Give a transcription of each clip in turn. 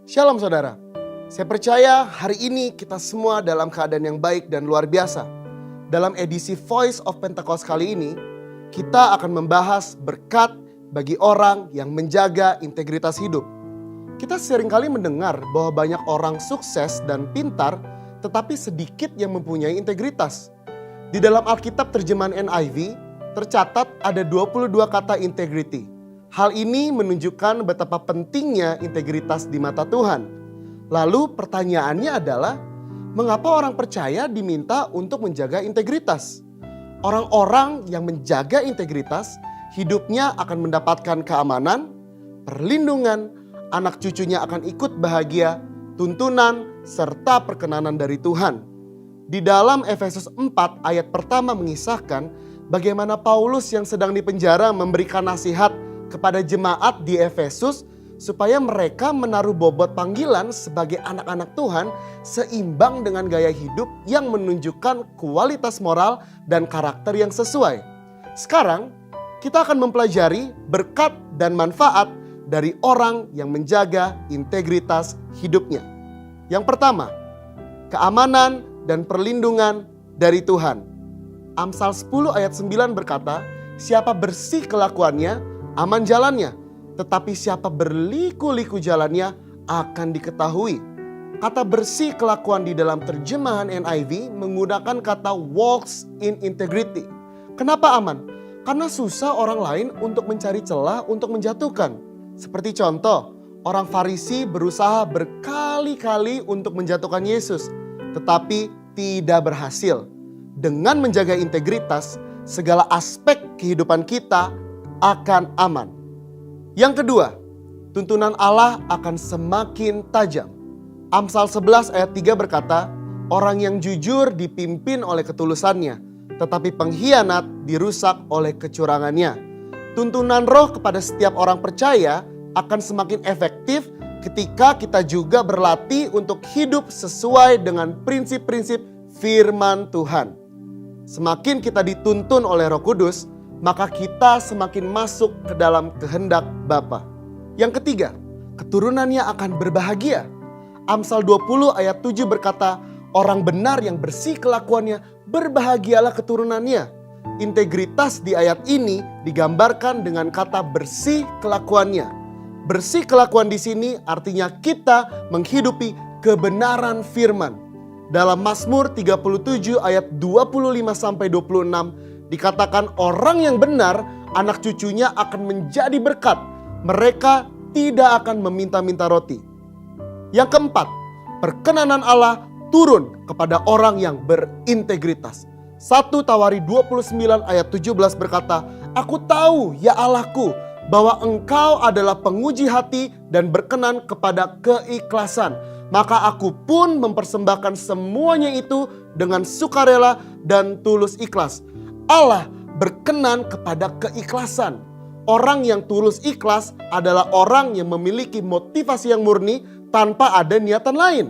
Shalom saudara, saya percaya hari ini kita semua dalam keadaan yang baik dan luar biasa. Dalam edisi Voice of Pentecost kali ini, kita akan membahas berkat bagi orang yang menjaga integritas hidup. Kita seringkali mendengar bahwa banyak orang sukses dan pintar, tetapi sedikit yang mempunyai integritas. Di dalam Alkitab terjemahan NIV, tercatat ada 22 kata integrity. Hal ini menunjukkan betapa pentingnya integritas di mata Tuhan. Lalu pertanyaannya adalah, mengapa orang percaya diminta untuk menjaga integritas? Orang-orang yang menjaga integritas, hidupnya akan mendapatkan keamanan, perlindungan, anak cucunya akan ikut bahagia, tuntunan, serta perkenanan dari Tuhan. Di dalam Efesus 4 ayat pertama mengisahkan bagaimana Paulus yang sedang dipenjara memberikan nasihat kepada jemaat di Efesus supaya mereka menaruh bobot panggilan sebagai anak-anak Tuhan seimbang dengan gaya hidup yang menunjukkan kualitas moral dan karakter yang sesuai. Sekarang kita akan mempelajari berkat dan manfaat dari orang yang menjaga integritas hidupnya. Yang pertama, keamanan dan perlindungan dari Tuhan. Amsal 10 ayat 9 berkata, siapa bersih kelakuannya, aman jalannya, tetapi siapa berliku-liku jalannya akan diketahui. Kata bersih kelakuan di dalam terjemahan NIV menggunakan kata walks in integrity. Kenapa aman? Karena susah orang lain untuk mencari celah untuk menjatuhkan. Seperti contoh, orang Farisi berusaha berkali-kali untuk menjatuhkan Yesus, tetapi tidak berhasil. Dengan menjaga integritas, segala aspek kehidupan kita akan aman. Yang kedua, tuntunan Allah akan semakin tajam. Amsal 11 ayat 3 berkata, orang yang jujur dipimpin oleh ketulusannya, tetapi pengkhianat dirusak oleh kecurangannya. Tuntunan Roh kepada setiap orang percaya akan semakin efektif ketika kita juga berlatih untuk hidup sesuai dengan prinsip-prinsip firman Tuhan. Semakin kita dituntun oleh Roh Kudus, maka kita semakin masuk ke dalam kehendak Bapa. Yang ketiga, keturunannya akan berbahagia. Amsal 20 ayat 7 berkata, orang benar yang bersih kelakuannya, berbahagialah keturunannya. Integritas di ayat ini digambarkan dengan kata bersih kelakuannya. Bersih kelakuan di sini artinya kita menghidupi kebenaran firman. Dalam Mazmur 37 ayat 25-26 dikatakan orang yang benar, anak cucunya akan menjadi berkat. Mereka tidak akan meminta-minta roti. Yang keempat, perkenanan Allah turun kepada orang yang berintegritas. 1 Tawari 29 ayat 17 berkata, aku tahu ya Allahku bahwa engkau adalah penguji hati dan berkenan kepada keikhlasan. Maka aku pun mempersembahkan semuanya itu dengan sukarela dan tulus ikhlas. Allah berkenan kepada keikhlasan. Orang yang tulus ikhlas adalah orang yang memiliki motivasi yang murni tanpa ada niatan lain.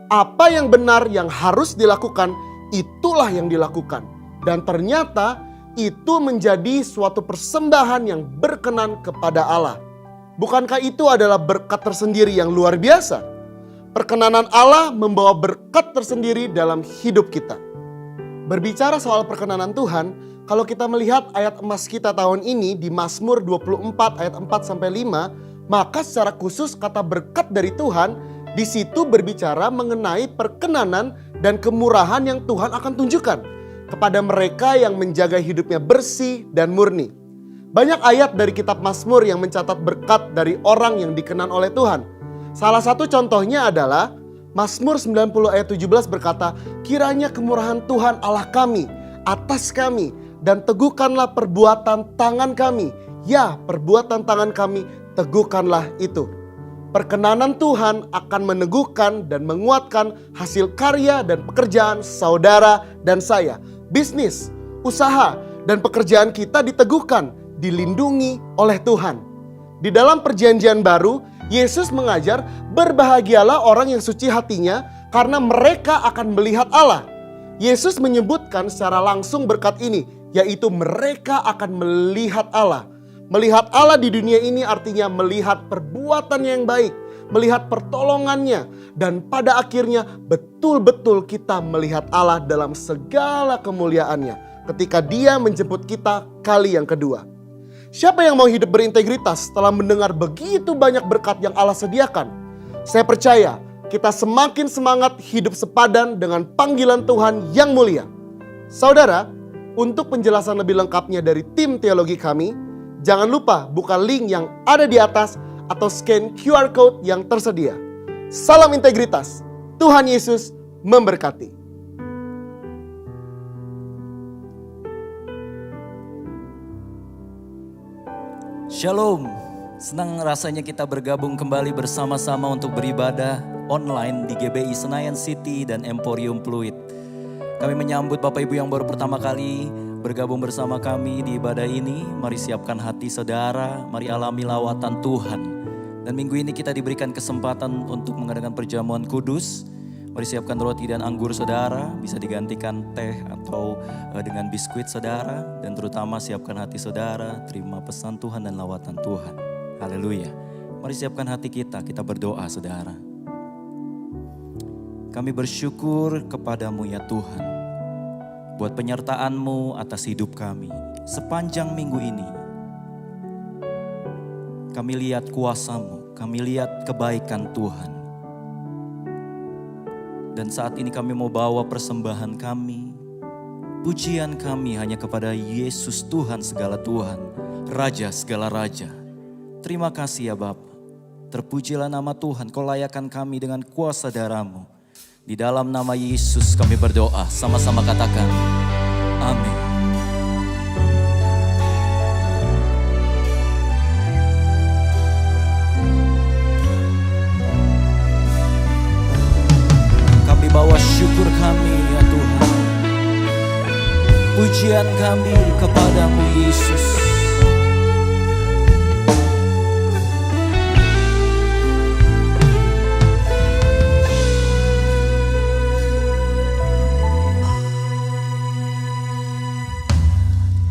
Apa yang benar yang harus dilakukan, itulah yang dilakukan. Dan ternyata itu menjadi suatu persembahan yang berkenan kepada Allah. Bukankah itu adalah berkat tersendiri yang luar biasa? Perkenanan Allah membawa berkat tersendiri dalam hidup kita. Berbicara soal perkenanan Tuhan, kalau kita melihat ayat emas kita tahun ini di Mazmur 24 ayat 4-5, maka secara khusus kata berkat dari Tuhan di situ berbicara mengenai perkenanan dan kemurahan yang Tuhan akan tunjukkan kepada mereka yang menjaga hidupnya bersih dan murni. Banyak ayat dari kitab Mazmur yang mencatat berkat dari orang yang dikenan oleh Tuhan. Salah satu contohnya adalah Mazmur 90 ayat 17 berkata, kiranya kemurahan Tuhan Allah kami atas kami dan teguhkanlah perbuatan tangan kami. Ya, perbuatan tangan kami teguhkanlah itu. Perkenanan Tuhan akan meneguhkan dan menguatkan hasil karya dan pekerjaan saudara dan saya. Bisnis, usaha, dan pekerjaan kita diteguhkan, dilindungi oleh Tuhan. Di dalam perjanjian baru, Yesus mengajar, berbahagialah orang yang suci hatinya karena mereka akan melihat Allah. Yesus menyebutkan secara langsung berkat ini, yaitu mereka akan melihat Allah. Melihat Allah di dunia ini artinya melihat perbuatan yang baik, melihat pertolongannya, dan pada akhirnya betul-betul kita melihat Allah dalam segala kemuliaannya ketika Dia menjemput kita kali yang kedua. Siapa yang mau hidup berintegritas setelah mendengar begitu banyak berkat yang Allah sediakan? Saya percaya kita semakin semangat hidup sepadan dengan panggilan Tuhan yang mulia. Saudara, untuk penjelasan lebih lengkapnya dari tim teologi kami, jangan lupa buka link yang ada di atas atau scan QR code yang tersedia. Salam integritas, Tuhan Yesus memberkati. Shalom, senang rasanya kita bergabung kembali bersama-sama untuk beribadah online di GBI Senayan City dan Emporium Pluit. Kami menyambut Bapak Ibu yang baru pertama kali bergabung bersama kami di ibadah ini. Mari siapkan hati saudara, mari alami lawatan Tuhan. Dan minggu ini kita diberikan kesempatan untuk mengadakan perjamuan kudus. Mari siapkan roti dan anggur saudara, bisa digantikan teh atau dengan biskuit saudara. Dan terutama siapkan hati saudara, terima pesan Tuhan dan lawatan Tuhan. Haleluya. Mari siapkan hati kita berdoa saudara. Kami bersyukur kepadamu ya Tuhan, buat penyertaan-Mu atas hidup kami. Sepanjang minggu ini, kami lihat kuasa-Mu, kami lihat kebaikan Tuhan. Dan saat ini kami mau bawa persembahan kami, pujian kami hanya kepada Yesus Tuhan segala Tuhan, Raja segala Raja. Terima kasih ya Bapa, terpujilah nama Tuhan, Kau layakkan kami dengan kuasa darah-Mu. Di dalam nama Yesus kami berdoa, sama-sama katakan, amin. Bawa syukur kami ya Tuhan, pujian kami kepadamu Yesus.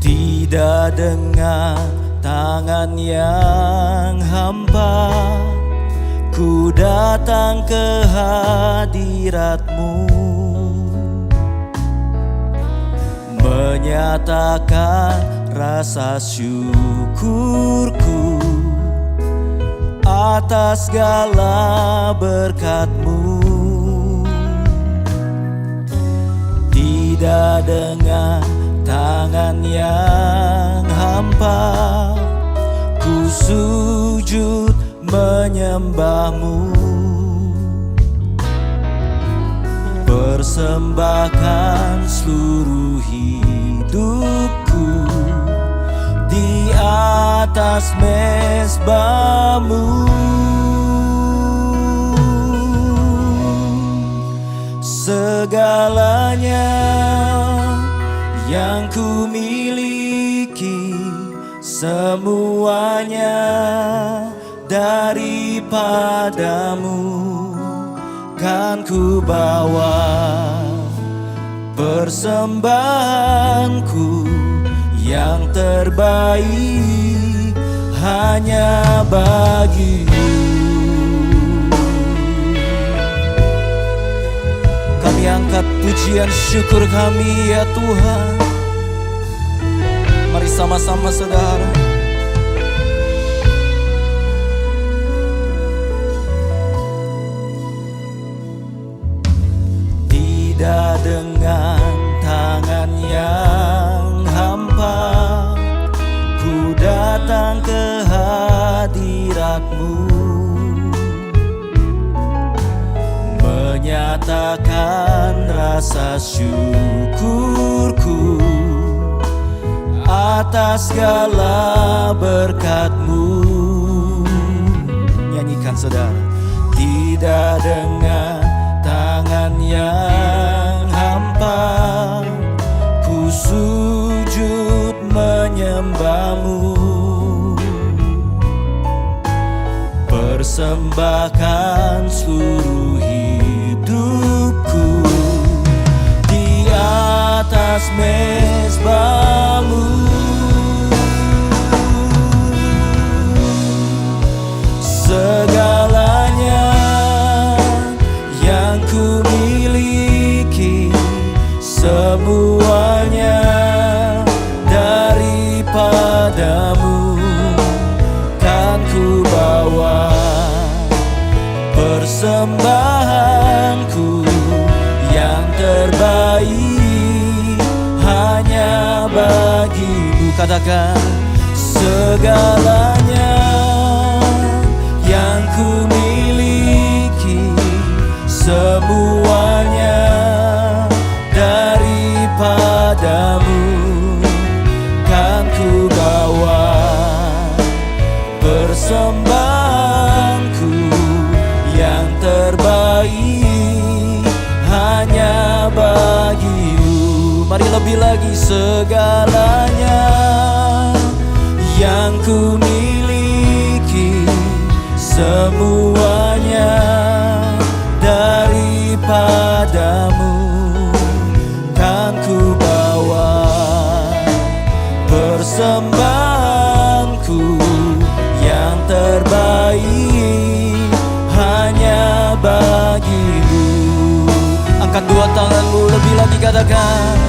Tidak dengan tangan yang hampa, ku datang ke hadirat-Mu, menyatakan rasa syukurku atas segala berkat-Mu. Tidak dengan tangan yang hampa, ku sujud menyembah-Mu, persembahkan seluruh hidupku di atas mezbah-Mu. Segalanya yang ku miliki, semuanya daripadamu, kan ku bawa persembahanku yang terbaik hanya bagi-Mu. Kami angkat pujian syukur kami ya Tuhan. Mari sama-sama saudara. Tidak dengan tangan yang hampa, ku datang ke hadirat-Mu, menyatakan rasa syukurku atas segala berkat-Mu. Nyanyikan saudara. Tidak dengan tangan yang hampa, ku sujud menyembah-Mu, persembahkan seluruh hidupku di atas mezbah-Mu. Segalanya katakan segalanya yang ku miliki, semuanya daripadamu kan ku bawa. Persembahanku yang terbaik hanya bagimu. Mari lebih lagi, segalanya yang ku miliki, semuanya daripadamu kan ku bawa. Persembahanku yang terbaik hanya bagimu. Angkat dua tanganmu, lebih lagi katakan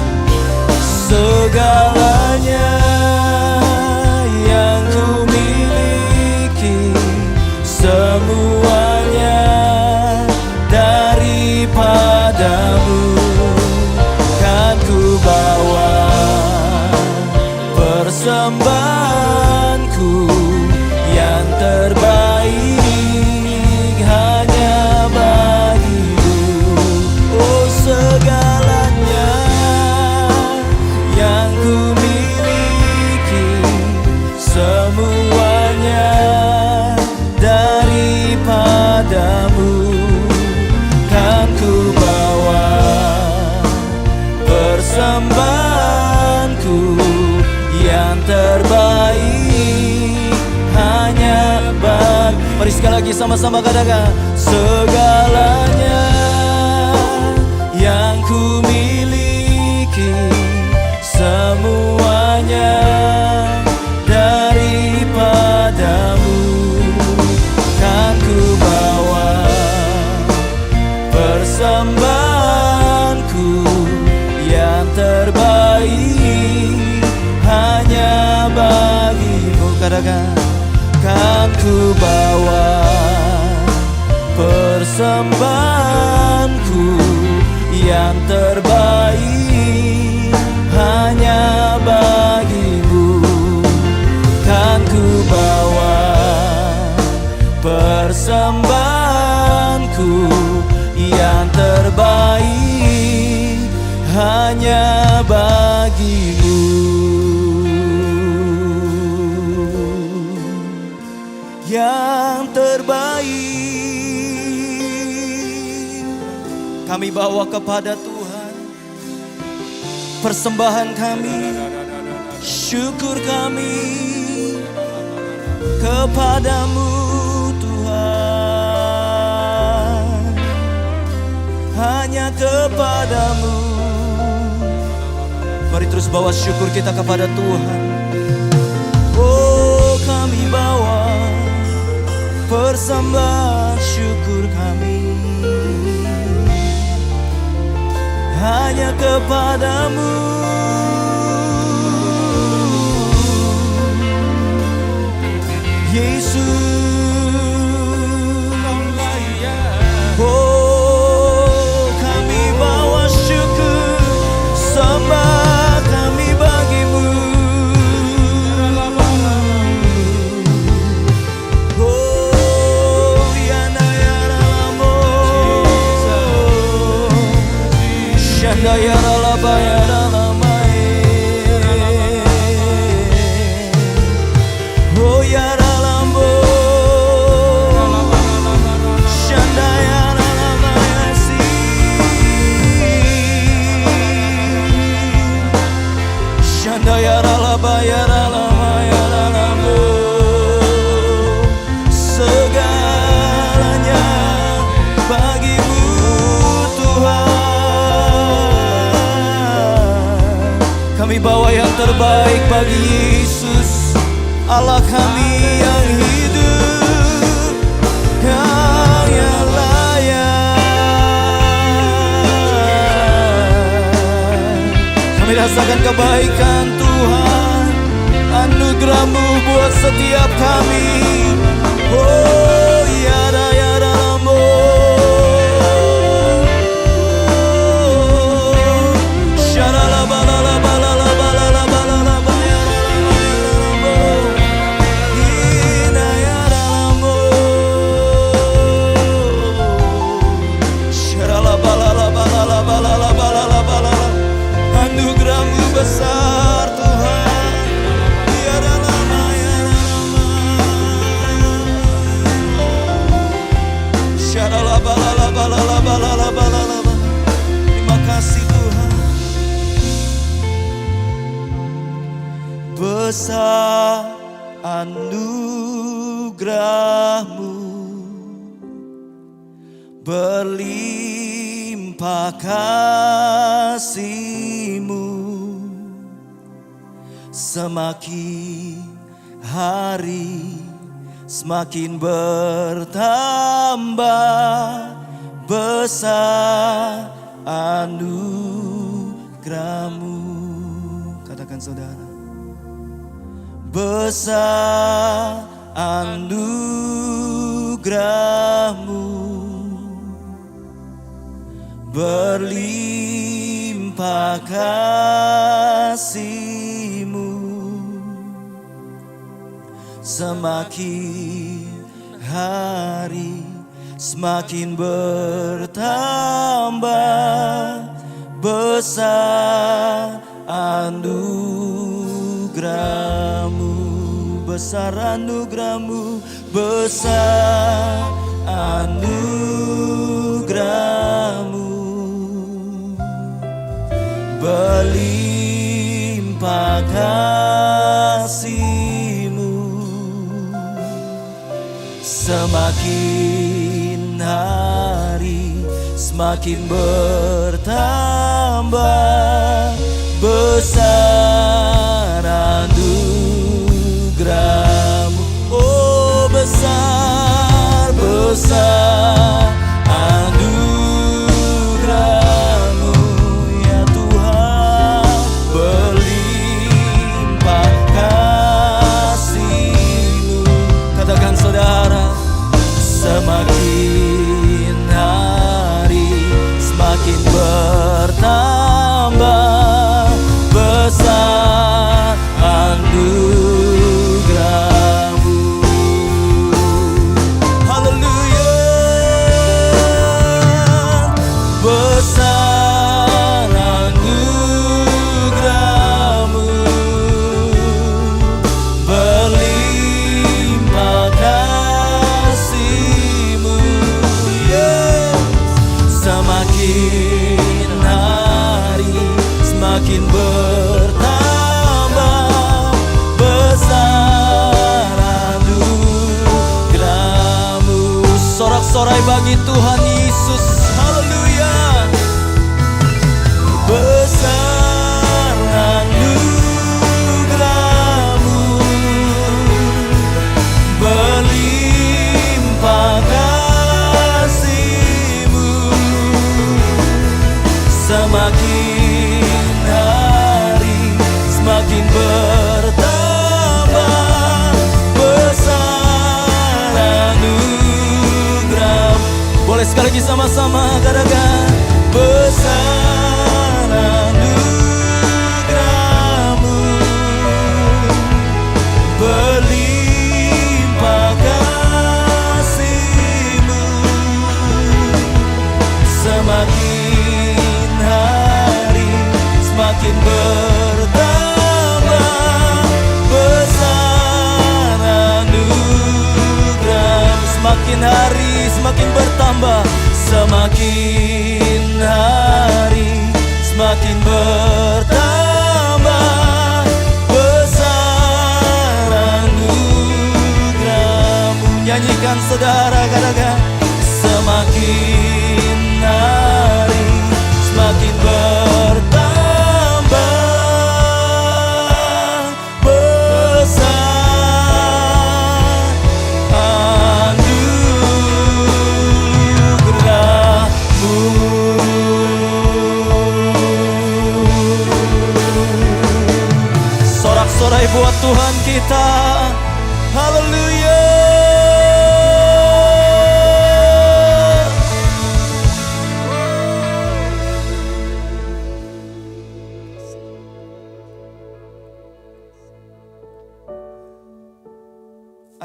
segalanya yang ku miliki, semuanya daripadamu kan ku bawa. Persembahanku yang terbaik hanya bagimu. Oh, segalanya yang ku miliki, semuanya daripadamu kan ku bawa. Persembahanku yang terbaik hanya bagi. Mari sekali lagi sama-sama katakan segalanya yang ku miliki, semuanya daripadamu kan ku bawa. Persembahanku yang terbaik hanya bagimu, katakan kan ku bawa. Persembahanku yang terbaik hanya bagimu kan ku bawa. Persembahanku yang terbaik hanya bagimu. Yang terbaik kami bawa kepada Tuhan. Persembahan kami, syukur kami kepadamu Tuhan, hanya kepadamu. Mari terus bawa syukur kita kepada Tuhan. Oh, kami bawa persembahan syukur kami hanya kepadamu. Yesus, oh kami bawa syukur, sembah kami bagimu. Oh yana yara lamo, shanda yara laba yara lamai. Oh yara segalanya bagimu Tuhan. Kami bawa yang terbaik bagi Yesus, Allah kami yang hidup, yang layak. Kami rasakan kebaikan Tuhan, anugerah-Mu buat setiap kami. Oh yada yada lambo, syara la ba la la ba la la ba la la ba la la ba ya la la besar anugerah-Mu, berlimpah kasih-Mu, semakin hari semakin bertambah besar anugerah-Mu. Katakan saudara, besar anugerah-Mu, berlimpah kasih-Mu, semakin hari semakin bertambah besar anugerah-Mu, besar anugerah-Mu, besar anugerah-Mu, berlimpah kasih-Mu, semakin hari semakin bertambah besar anugerah-Mu. Oh besar, besar anugerah-Mu ya Tuhan, berlimpah kasih-Mu. Katakan saudara, semakin hari semakin bertambah besar anugerah-Mu. Haleluya, besar anugerah-Mu, berlimpah kasih-Mu, semakin hari semakin bertambah besar anugerah-Mu. Sorak-sorai bagi Tuhan Yesus, haleluya. Besar anugerah-Mu, berlimpah kasih-Mu, semakin hari semakin bertambah besar anugerah. Boleh sekali lagi sama-sama katakan, besar anugerah-Mu, berlimpah kasih-Mu, semakin hari semakin bertambah besar anugerah-Mu, semakin hari semakin bertambah, semakin hari semakin bertambah besar anugerah-Mu. Nyanyikan saudara, katakan, semakin hari semakin bertambah besar anugerah-Mu. Sorak-sorai buat Tuhan kita, haleluya.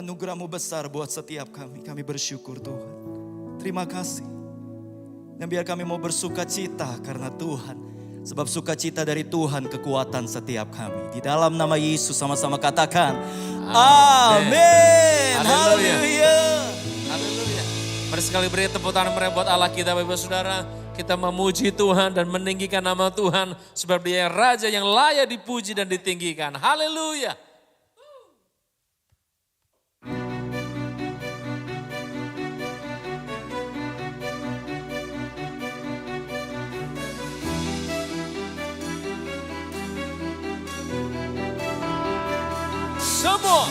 Anugerah-Mu besar buat setiap kami. Kami bersyukur Tuhan. Terima kasih. Dan biar kami mau bersuka cita karena Tuhan. Sebab sukacita dari Tuhan kekuatan setiap kami. Di dalam nama Yesus sama-sama katakan, amin. Haleluya. Haleluya. Mari sekali beri tepuk tangan buat Allah kita, Bapak Saudara. Kita memuji Tuhan dan meninggikan nama Tuhan. Sebab Dia Raja yang layak dipuji dan ditinggikan. Haleluya. semua.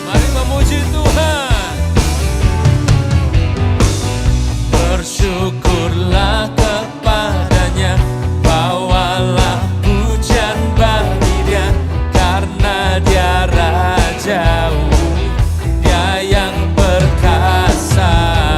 Mari memuji Tuhan. Bersyukurlah kepadanya, bawalah pujian bagi Dia, karena Dia Raja, Dia yang perkasa.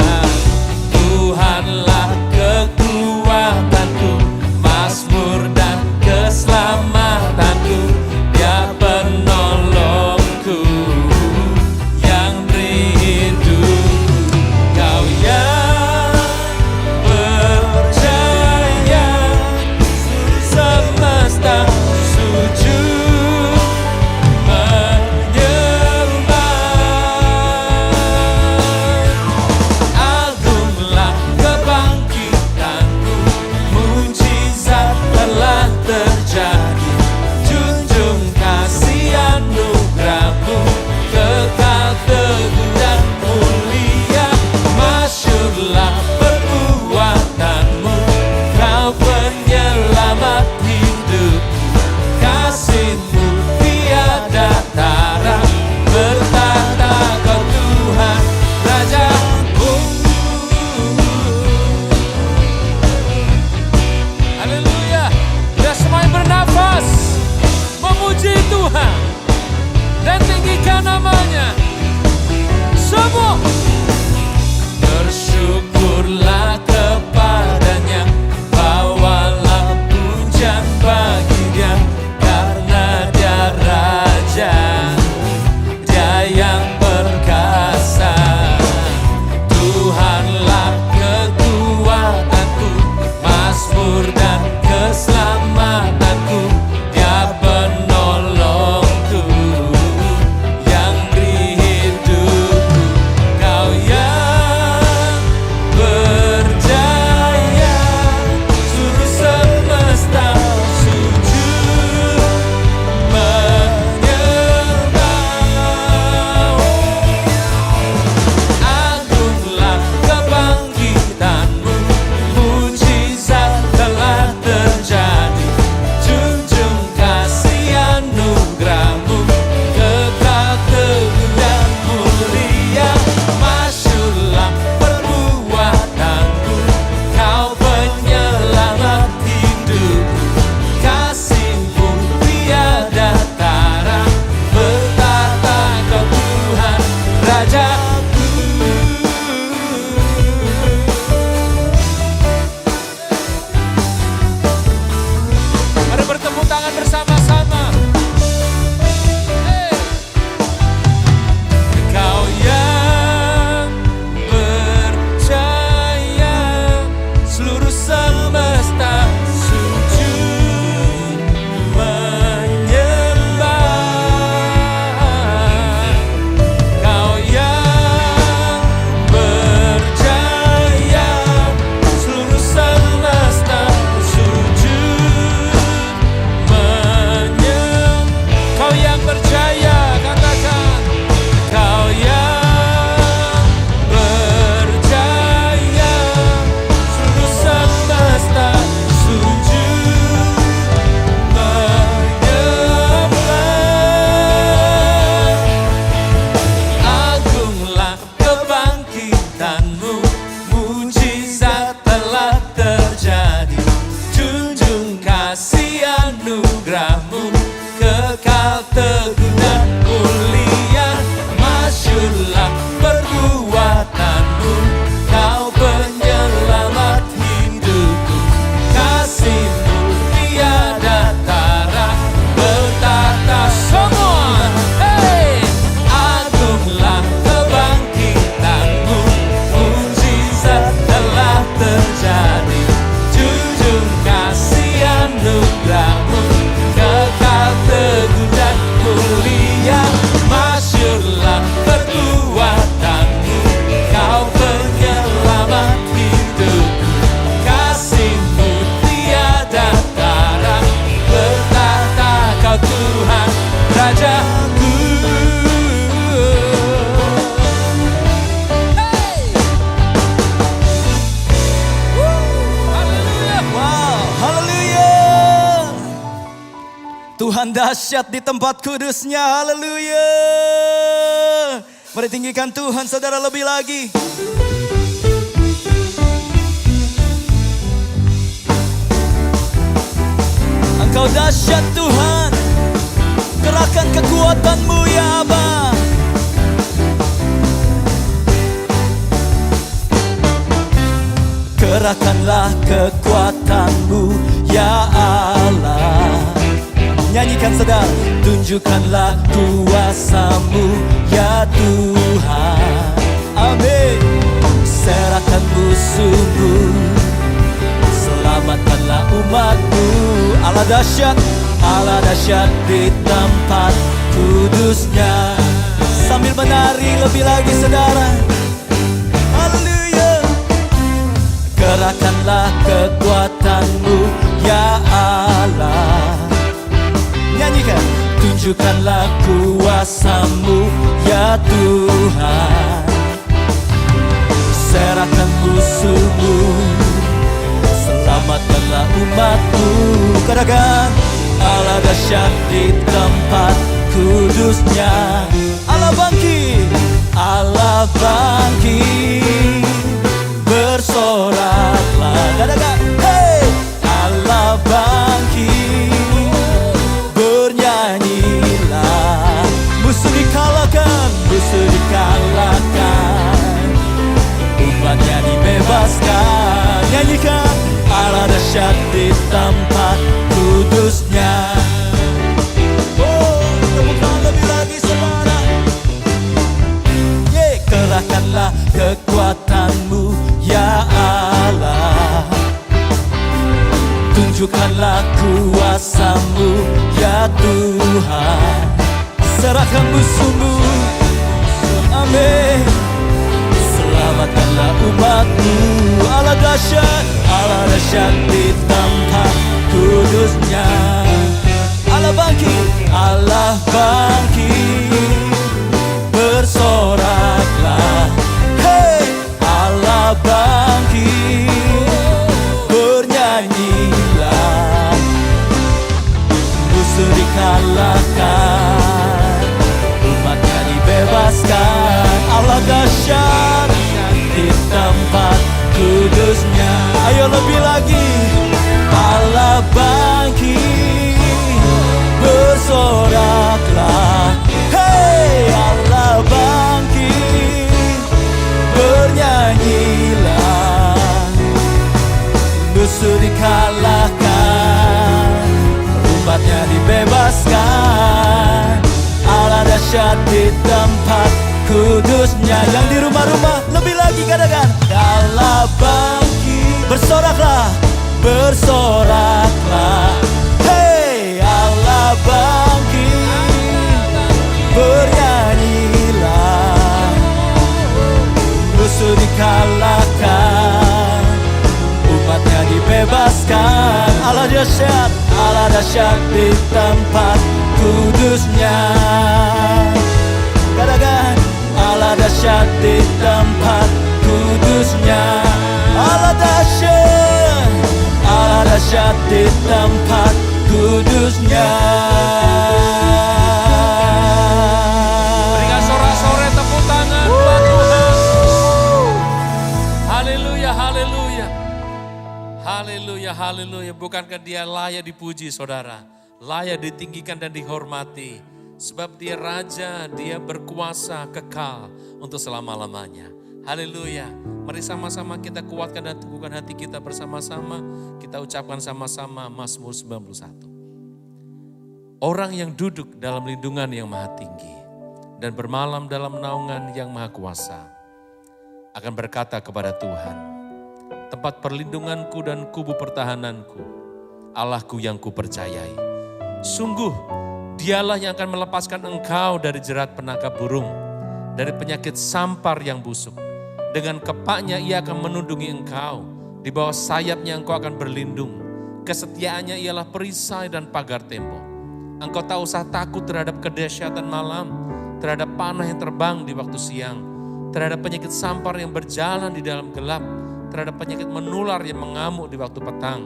Tuhan dahsyat di tempat kudusnya. Haleluya. Mari tinggikan Tuhan saudara lebih lagi. Engkau dahsyat Tuhan. Kerahkan kekuatan-Mu ya Aba. Kerahkanlah kekuatan-Mu ya Allah. Nyanyikan saudara. Tunjukkanlah kuasa-Mu ya Tuhan. Amin. Serahkan musuh-Mu, selamatkanlah umat-Mu. Allah dahsyat di tempat kudusnya. Sambil menari lebih lagi saudara. Haleluya. Kerahkanlah kekuatan-Mu ya Allah. Nyanyikan. Tunjukkanlah kuasa-Mu ya Tuhan. Serahkan musuh-Mu, selamatkanlah umat-Mu. Katakan. Allah dahsyat di tempat kudusnya. Allah bangkit, Allah bangkit. Bersoraklah, katakan, hey, Allah bangkit. Bernyanyilah, musuh dikalahkan, musuh dikalahkan. Umatnya dibebaskan. Nyanyikan. Allah dahsyat di tempat kudusnya. Oh, temukan lebih lagi saudara. Kerahkanlah kekuatan-Mu ya Allah. Tunjukkanlah kuasa-Mu ya Tuhan. Serahkan musuh-Mu. Amin. Selamatkanlah umat-Mu. Allah dahsyat di tempat kudusnya. Allah bangkit, Allah bangkit. Bersoraklah, hey, Allah bangkit. Bernyanyilah, musuh dikalahkan, umatnya dibebaskan. Allah dahsyat di tempat kudusnya. Ayo lebih lagi. Allah bangkit. Bersoraklah, hey, Allah bangkit. Bernyanyilah, musuh dikalahkan, umatnya dibebaskan. Allah dahsyat di tempat kudusnya. Yang di rumah-rumah lebih lagi katakan. Allah bangkit. Bersoraklah, bersoraklah. Hey, Allah bangkit. Bernyanyilah, musuh dikalahkan, umatnya dibebaskan. Allah dahsyat di tempat kudusnya. Katakan. Allah dahsyat di tempat kudusnya. Allah dahsyat di tempat kudusnya. Berikan sorak-sorai tepuk tangan buat Tuhan. Haleluya, haleluya. Haleluya, haleluya. Bukankah Dia layak dipuji saudara? Layak ditinggikan dan dihormati. Sebab Dia Raja, Dia berkuasa kekal untuk selama-lamanya. Haleluya. Mari sama-sama kita kuatkan dan teguhkan hati kita bersama-sama. Kita ucapkan sama-sama Mazmur 91. Orang yang duduk dalam lindungan yang maha tinggi dan bermalam dalam naungan yang maha kuasa akan berkata kepada Tuhan, tempat perlindunganku dan kubu pertahananku, Allahku yang kupercayai. Sungguh Dialah yang akan melepaskan engkau dari jerat penangkap burung, dari penyakit sampar yang busuk. Dengan kepaknya Ia akan menundungi engkau, di bawah sayapnya engkau akan berlindung. Kesetiaannya ialah perisai dan pagar tembok. Engkau tak usah takut terhadap kedahsyatan malam, terhadap panah yang terbang di waktu siang, terhadap penyakit sampar yang berjalan di dalam gelap, terhadap penyakit menular yang mengamuk di waktu petang.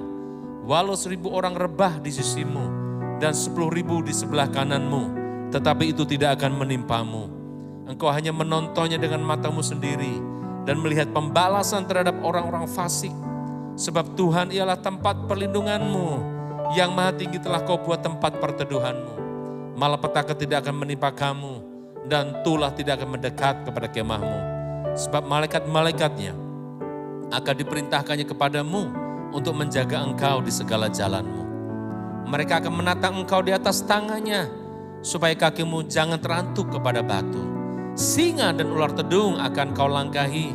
Walau 1000 orang rebah di sisimu dan 10.000 di sebelah kananmu, tetapi itu tidak akan menimpamu. Engkau hanya menontonnya dengan matamu sendiri dan melihat pembalasan terhadap orang-orang fasik. Sebab Tuhan ialah tempat perlindunganmu, yang Maha Tinggi telah Kau buat tempat perteduhanmu. Malapetaka tidak akan menimpa kamu, dan tulah tidak akan mendekat kepada kemahmu. Sebab malaikat-malaikatnya akan diperintahkannya kepadamu untuk menjaga engkau di segala jalanmu. Mereka akan menatang engkau di atas tangannya, supaya kakimu jangan terantuk kepada batu. Singa dan ular tedung akan kau langkahi.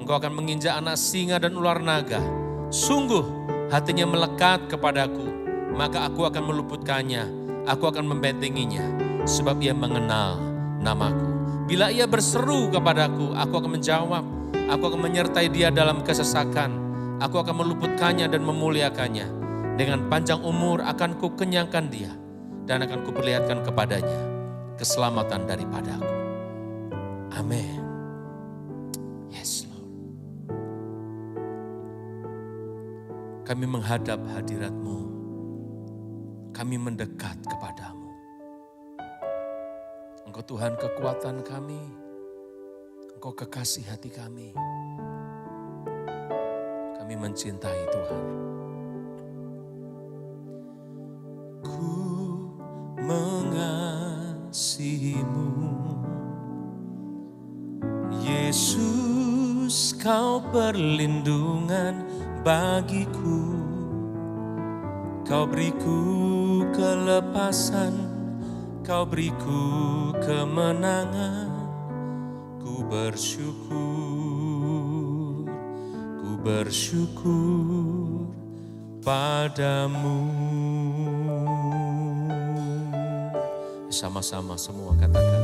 Engkau akan menginjak anak singa dan ular naga. Sungguh hatinya melekat kepadaku, maka aku akan meluputkannya. Aku akan membentenginya, sebab ia mengenal namaku. Bila ia berseru kepadaku, aku akan menjawab. Aku akan menyertai dia dalam kesesakan. Aku akan meluputkannya dan memuliakannya. Dengan panjang umur akan kukenyangkan dia, dan akan kuperlihatkan kepadanya keselamatan daripadaku. Amin. Yes, Lord. Kami menghadap hadirat-Mu. Kami mendekat kepadamu. Engkau Tuhan kekuatan kami. Engkau kekasih hati kami. Kami mencintai Tuhan. Ku mengasihimu, Yesus, Kau perlindungan bagiku. Kau beriku kelepasan, Kau beriku kemenangan. Ku bersyukur padamu. Sama-sama semua katakan.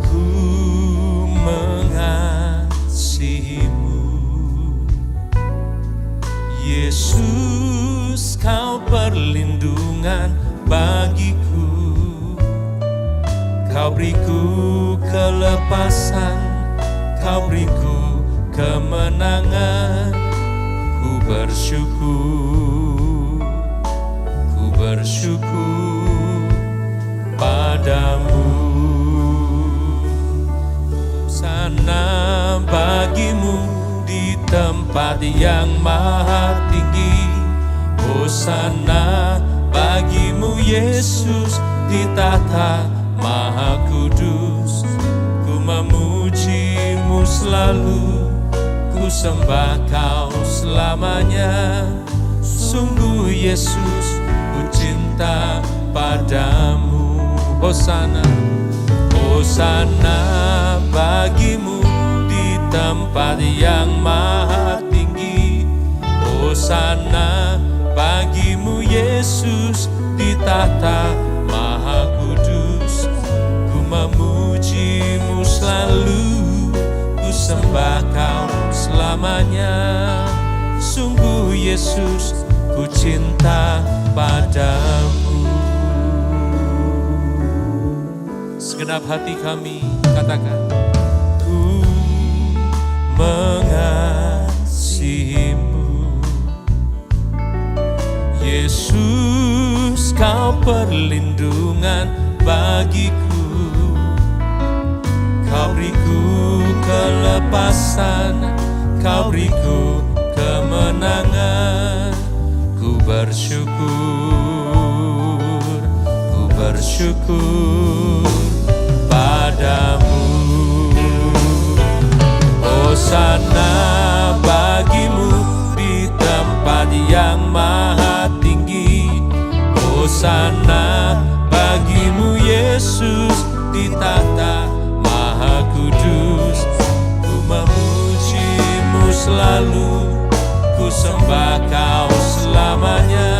Ku mengasihimu, Yesus, Kau perlindungan bagiku. Kau beriku kelepasan, Kau beriku kemenangan. Ku bersyukur padamu. Hosana bagimu di tempat yang maha tinggi. Hosana bagimu Yesus di tahta maha kudus. Ku memujimu selalu, ku sembah Kau selamanya. Sungguh Yesus, ku cinta padamu. Hosana, Hosana bagimu di tempat yang maha tinggi. Hosana bagimu Yesus di tahta maha kudus. Ku memujimu selalu, ku sembah Kau selamanya. Sungguh Yesus, ku cinta padamu. Segenap hati kami katakan, ku mengasihimu, Yesus, Kau perlindungan bagiku. Kau beriku kelepasan, Kau beriku kemenangan. Ku bersyukur padamu. Hosana bagimu di tempat yang maha tinggi. Hosana bagimu Yesus di tahta maha kudus. Ku memujimu selalu, ku sembah Kau selamanya.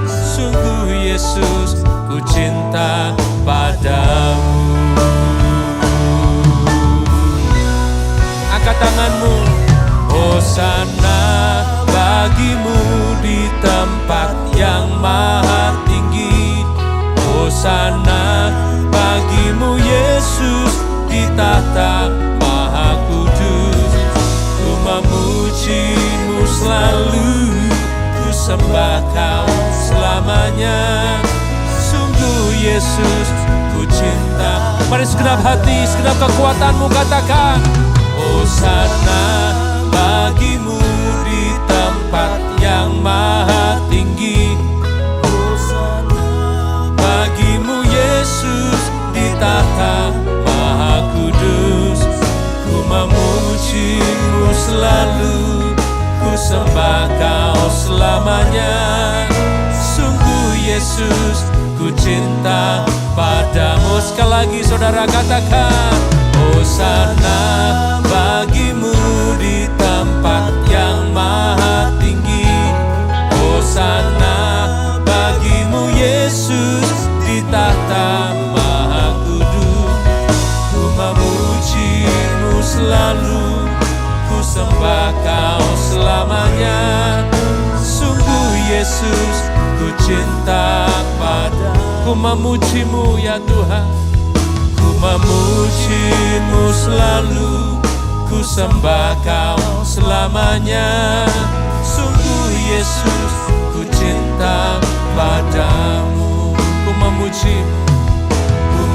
Sungguh Yesus, ku cinta padamu. Angkat tanganmu. Hosana bagimu di tempat yang maha tinggi. Hosana bagimu Yesus di tahta maha kudus. Ku memujimu selalu, ku sembah Kau selamanya. Sungguh Yesus ku cinta. Mari segenap hati, segenap kekuatanmu katakan, Hosana bagimu di tempat yang maha tinggi. Bagimu Yesus di tahta maha kudus. Ku memujimu selalu, ku sembah Kau selamanya. Sungguh Yesus ku cinta padamu. Sekali lagi saudara katakan, Hosana bagimu di tempat yang maha tinggi. Hosana bagimu Yesus di tahta maha kudus. Ku memujimu selalu, ku sembah Kau selamanya. Sungguh Yesus ku cinta padamu. Ku memujimu ya Tuhan, ku memujimu selalu, ku sembah Kau selamanya. Sungguh Yesus ku cinta padamu. Ku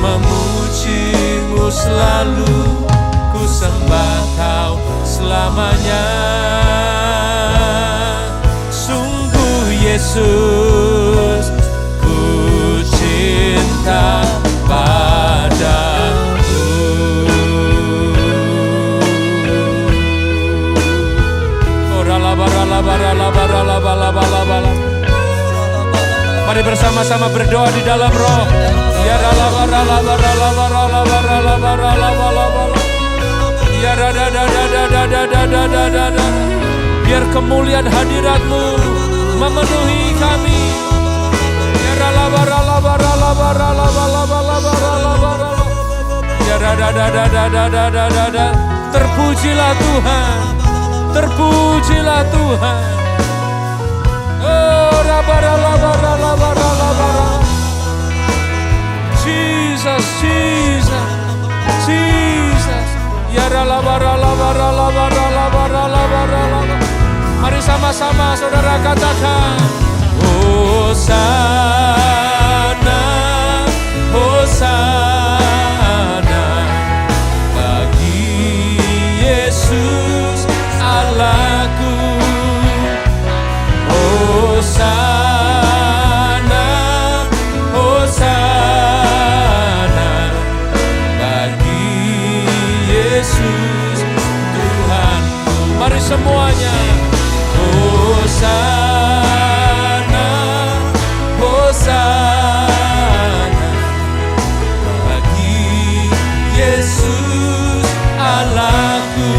memujimu selalu, ku sembah Kau selamanya. Sungguh Yesus ku cinta padamu. Mari bersama-sama berdoa di dalam roh. Ya biar kemuliaan hadirat-Mu memenuhi kami. Terpujilah Tuhan, terpujilah Tuhan. Jesus, Jesus, Jesus. Mari sama-sama saudara katakan, Hosana, Hosana bagi Yesus Allahku. Hosana, Hosana bagi Yesus Tuhanku. Mari semuanya, Hosana, Hosana bagi Yesus Allahku.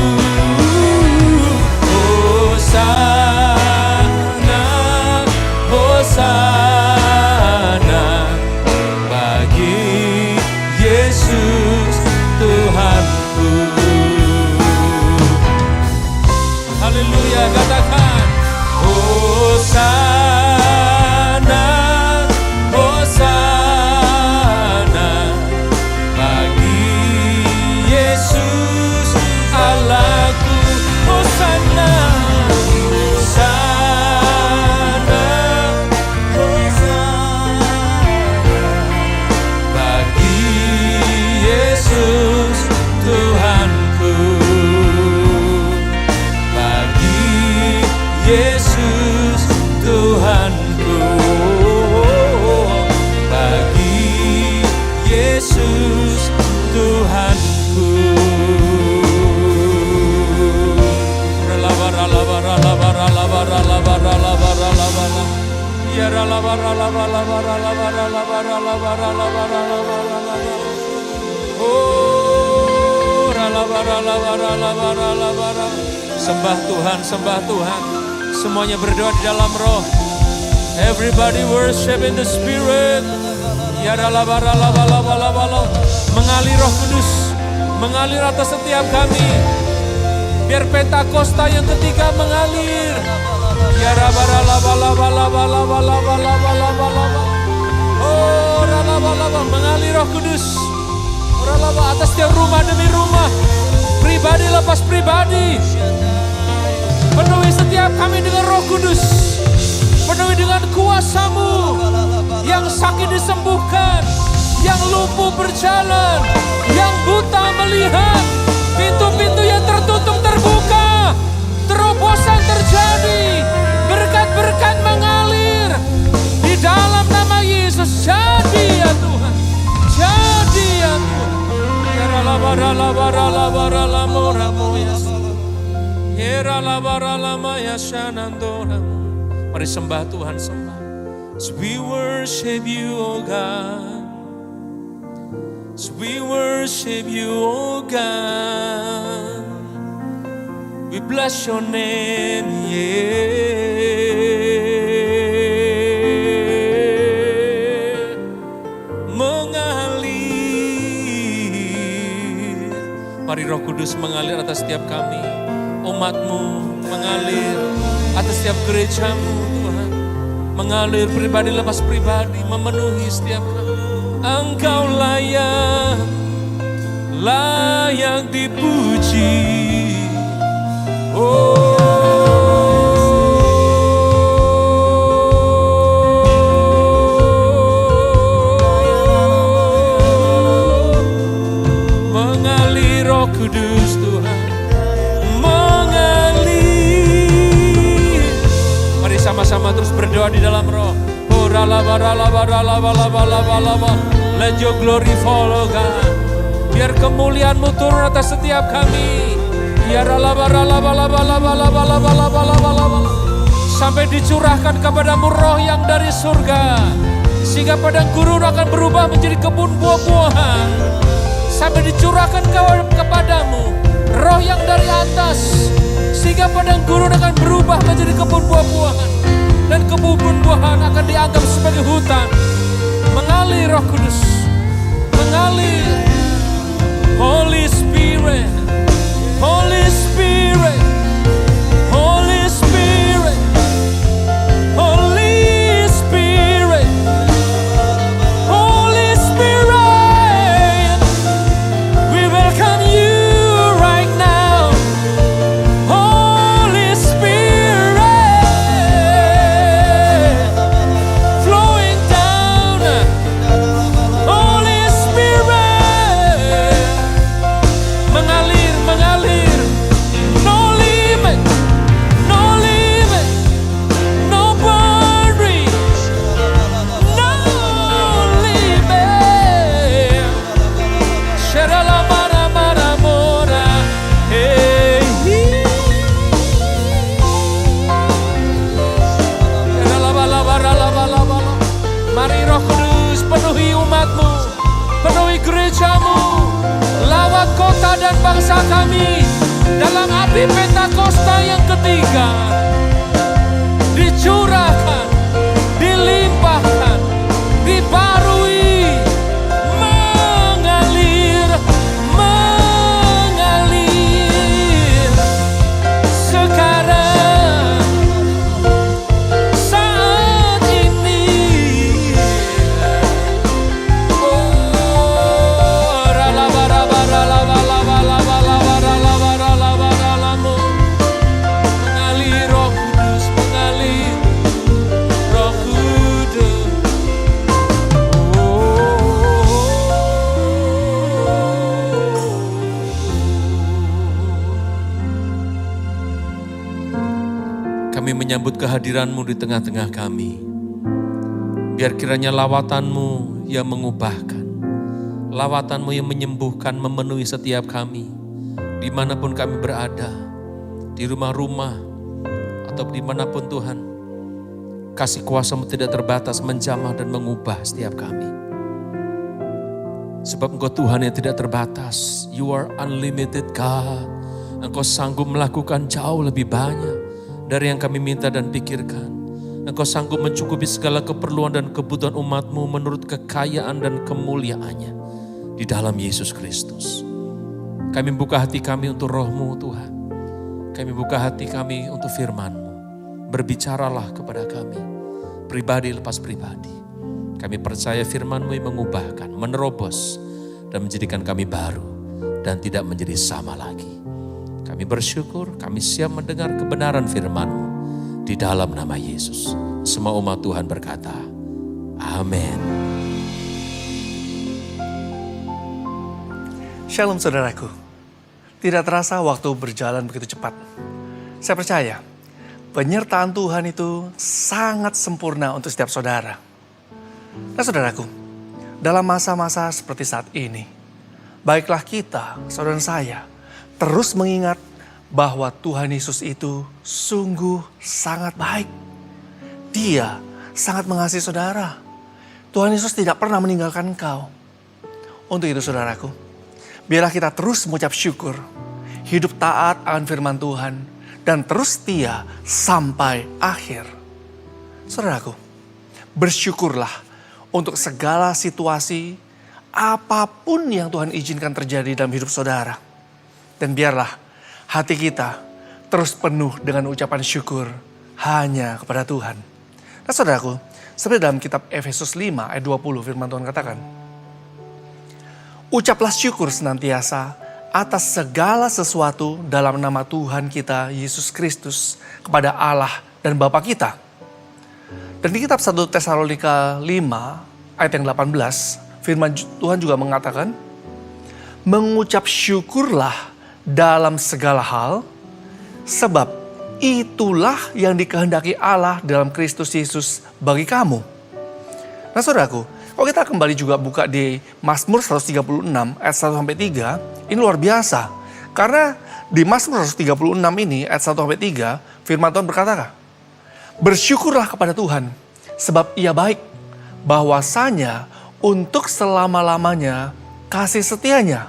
Hosana, Hosana bagi Yesus Tuhanku. Haleluya, katakan Hosana, Hosana bagi Yesus Allahku. Hosana, Hosana, bagi Yesus Tuhanku. Bagi Yesus Tuhanku. Bagi Yesus Tuhanku. Sembah Tuhan, sembah Tuhan. Semuanya berdoa di dalam roh. Everybody worship in the spirit. Mengalir Roh Kudus, mengalir atas setiap kami. Biar Pentakosta yang ketiga mengalir. Mengalir Roh Kudus atas setiap rumah demi rumah, pribadi lepas pribadi. Penuhi setiap kami dengan Roh Kudus. kami dengan kuasa-Mu. Yang sakit disembuhkan, yang lumpuh berjalan, yang buta melihat, pintu-pintu yang tertutup terbuka, terobosan terjadi, berkat-berkat mengalir di dalam nama Yesus. Jadi ya Tuhan, jadi ya Tuhan. Mari sembah Tuhan, sembah. As we worship you, oh God. As we worship you, oh God. We bless your name, yeah. Mengalir. Mari Roh Kudus mengalir atas setiap kami. Umat-Mu mengalir atas setiap gereja-Mu, Tuhan. Mengalir pribadi lepas pribadi, memenuhi setiap kami. Engkau layak, layak dipuji. Oh, mengalir Roh Kudus Tuhan, mengalir. Mari sama-sama terus berdoa di dalam Roh. Let your glory follow God. Biar kemuliaan-Mu turun atas setiap kami. Sampai dicurahkan kepadamu roh yang dari surga. Sehingga padang gurun akan berubah menjadi kebun buah-buahan. Sampai dicurahkan kepadamu roh yang dari atas. Sehingga padang gurun akan berubah menjadi kebun buah-buahan. Dan kebun buahan akan dianggap sebagai hutan. Mengalir Roh Kudus, mengalir. Holy Spirit, Holy Spirit, Holy Spirit, Holy Spirit, Holy Spirit. We welcome you right now, Holy Spirit. Flowing down, Holy Spirit. Mengalir, mengalir. No limit, no limit, no boundary, no limit. Sherala mara mara mora, hey. Sherala bala bala bala bala. Mari Roh Kudus penuhi umat-Mu, penuhi gereja-Mu. Lawat kota dan bangsa kami dalam api Pentakosta yang ketiga. Dicurahkan, dilimpahkan, dibarui, mengalir, mengalir. Sekarang, saat ini. Mengalir Roh Kudus, mengalir Roh Kudus. Kami menyambut kehadiran-Mu di tengah-tengah kami. Biar kiranya lawatan-Mu yang mengubahkan, lawatan-Mu yang menyembuhkan, memenuhi setiap kami. Dimanapun kami berada, di rumah-rumah, atau dimanapun Tuhan. Kasih kuasa-Mu tidak terbatas menjamah dan mengubah setiap kami. Sebab Engkau Tuhan yang tidak terbatas. You are unlimited God. Engkau sanggup melakukan jauh lebih banyak dari yang kami minta dan pikirkan. Engkau sanggup mencukupi segala keperluan dan kebutuhan umat-Mu menurut kekayaan dan kemuliaannya di dalam Yesus Kristus. Kami buka hati kami untuk Roh-Mu Tuhan. Kami buka hati kami untuk firman-Mu. Berbicaralah kepada kami, pribadi lepas pribadi. Kami percaya firman-Mu yang mengubahkan, menerobos, dan menjadikan kami baru dan tidak menjadi sama lagi. Kami bersyukur, kami siap mendengar kebenaran firman-Mu di dalam nama Yesus. Semua umat Tuhan berkata, amin. Shalom saudaraku. Tidak terasa waktu berjalan begitu cepat. Saya percaya penyertaan Tuhan itu sangat sempurna untuk setiap saudara. Nah saudaraku, dalam masa-masa seperti saat ini, baiklah kita, saudara saya, terus mengingat bahwa Tuhan Yesus itu sungguh sangat baik. Dia sangat mengasihi saudara. Tuhan Yesus tidak pernah meninggalkan engkau. Untuk itu saudaraku, biarlah kita terus mengucap syukur, hidup taat akan firman Tuhan, dan terus setia sampai akhir. Saudaraku, bersyukurlah untuk segala situasi, apapun yang Tuhan izinkan terjadi dalam hidup saudara. Dan biarlah hati kita terus penuh dengan ucapan syukur hanya kepada Tuhan. Nah saudaraku, seperti dalam kitab Efesus 5 ayat 20 firman Tuhan katakan, ucaplah syukur senantiasa atas segala sesuatu dalam nama Tuhan kita Yesus Kristus kepada Allah dan Bapa kita. Dan di kitab 1 Tesalonika 5 ayat yang 18, firman Tuhan juga mengatakan, mengucap syukurlah dalam segala hal, sebab itulah yang dikehendaki Allah dalam Kristus Yesus bagi kamu. Nah saudaraku, kalau kita kembali juga buka di Mazmur 136 ayat 1-3, ini luar biasa. Karena di Mazmur 136 ini ayat 1-3, firman Tuhan berkata, bersyukurlah kepada Tuhan, sebab Ia baik, bahwasanya untuk selama-lamanya kasih setianya.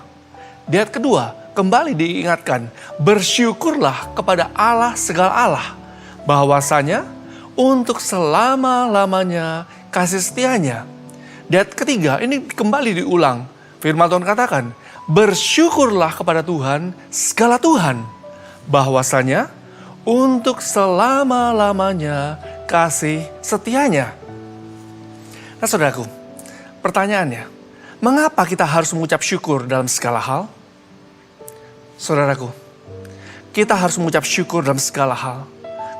Di ayat kedua, kembali diingatkan, bersyukurlah kepada Allah segala Allah, bahwasanya untuk selama-lamanya kasih setianya. Di ayat ketiga, ini kembali diulang. Firman Tuhan katakan, bersyukurlah kepada Tuhan segala Tuhan, bahwasanya untuk selama-lamanya kasih setianya. Nah saudaraku, pertanyaannya, mengapa kita harus mengucap syukur dalam segala hal? Saudaraku, kita harus mengucap syukur dalam segala hal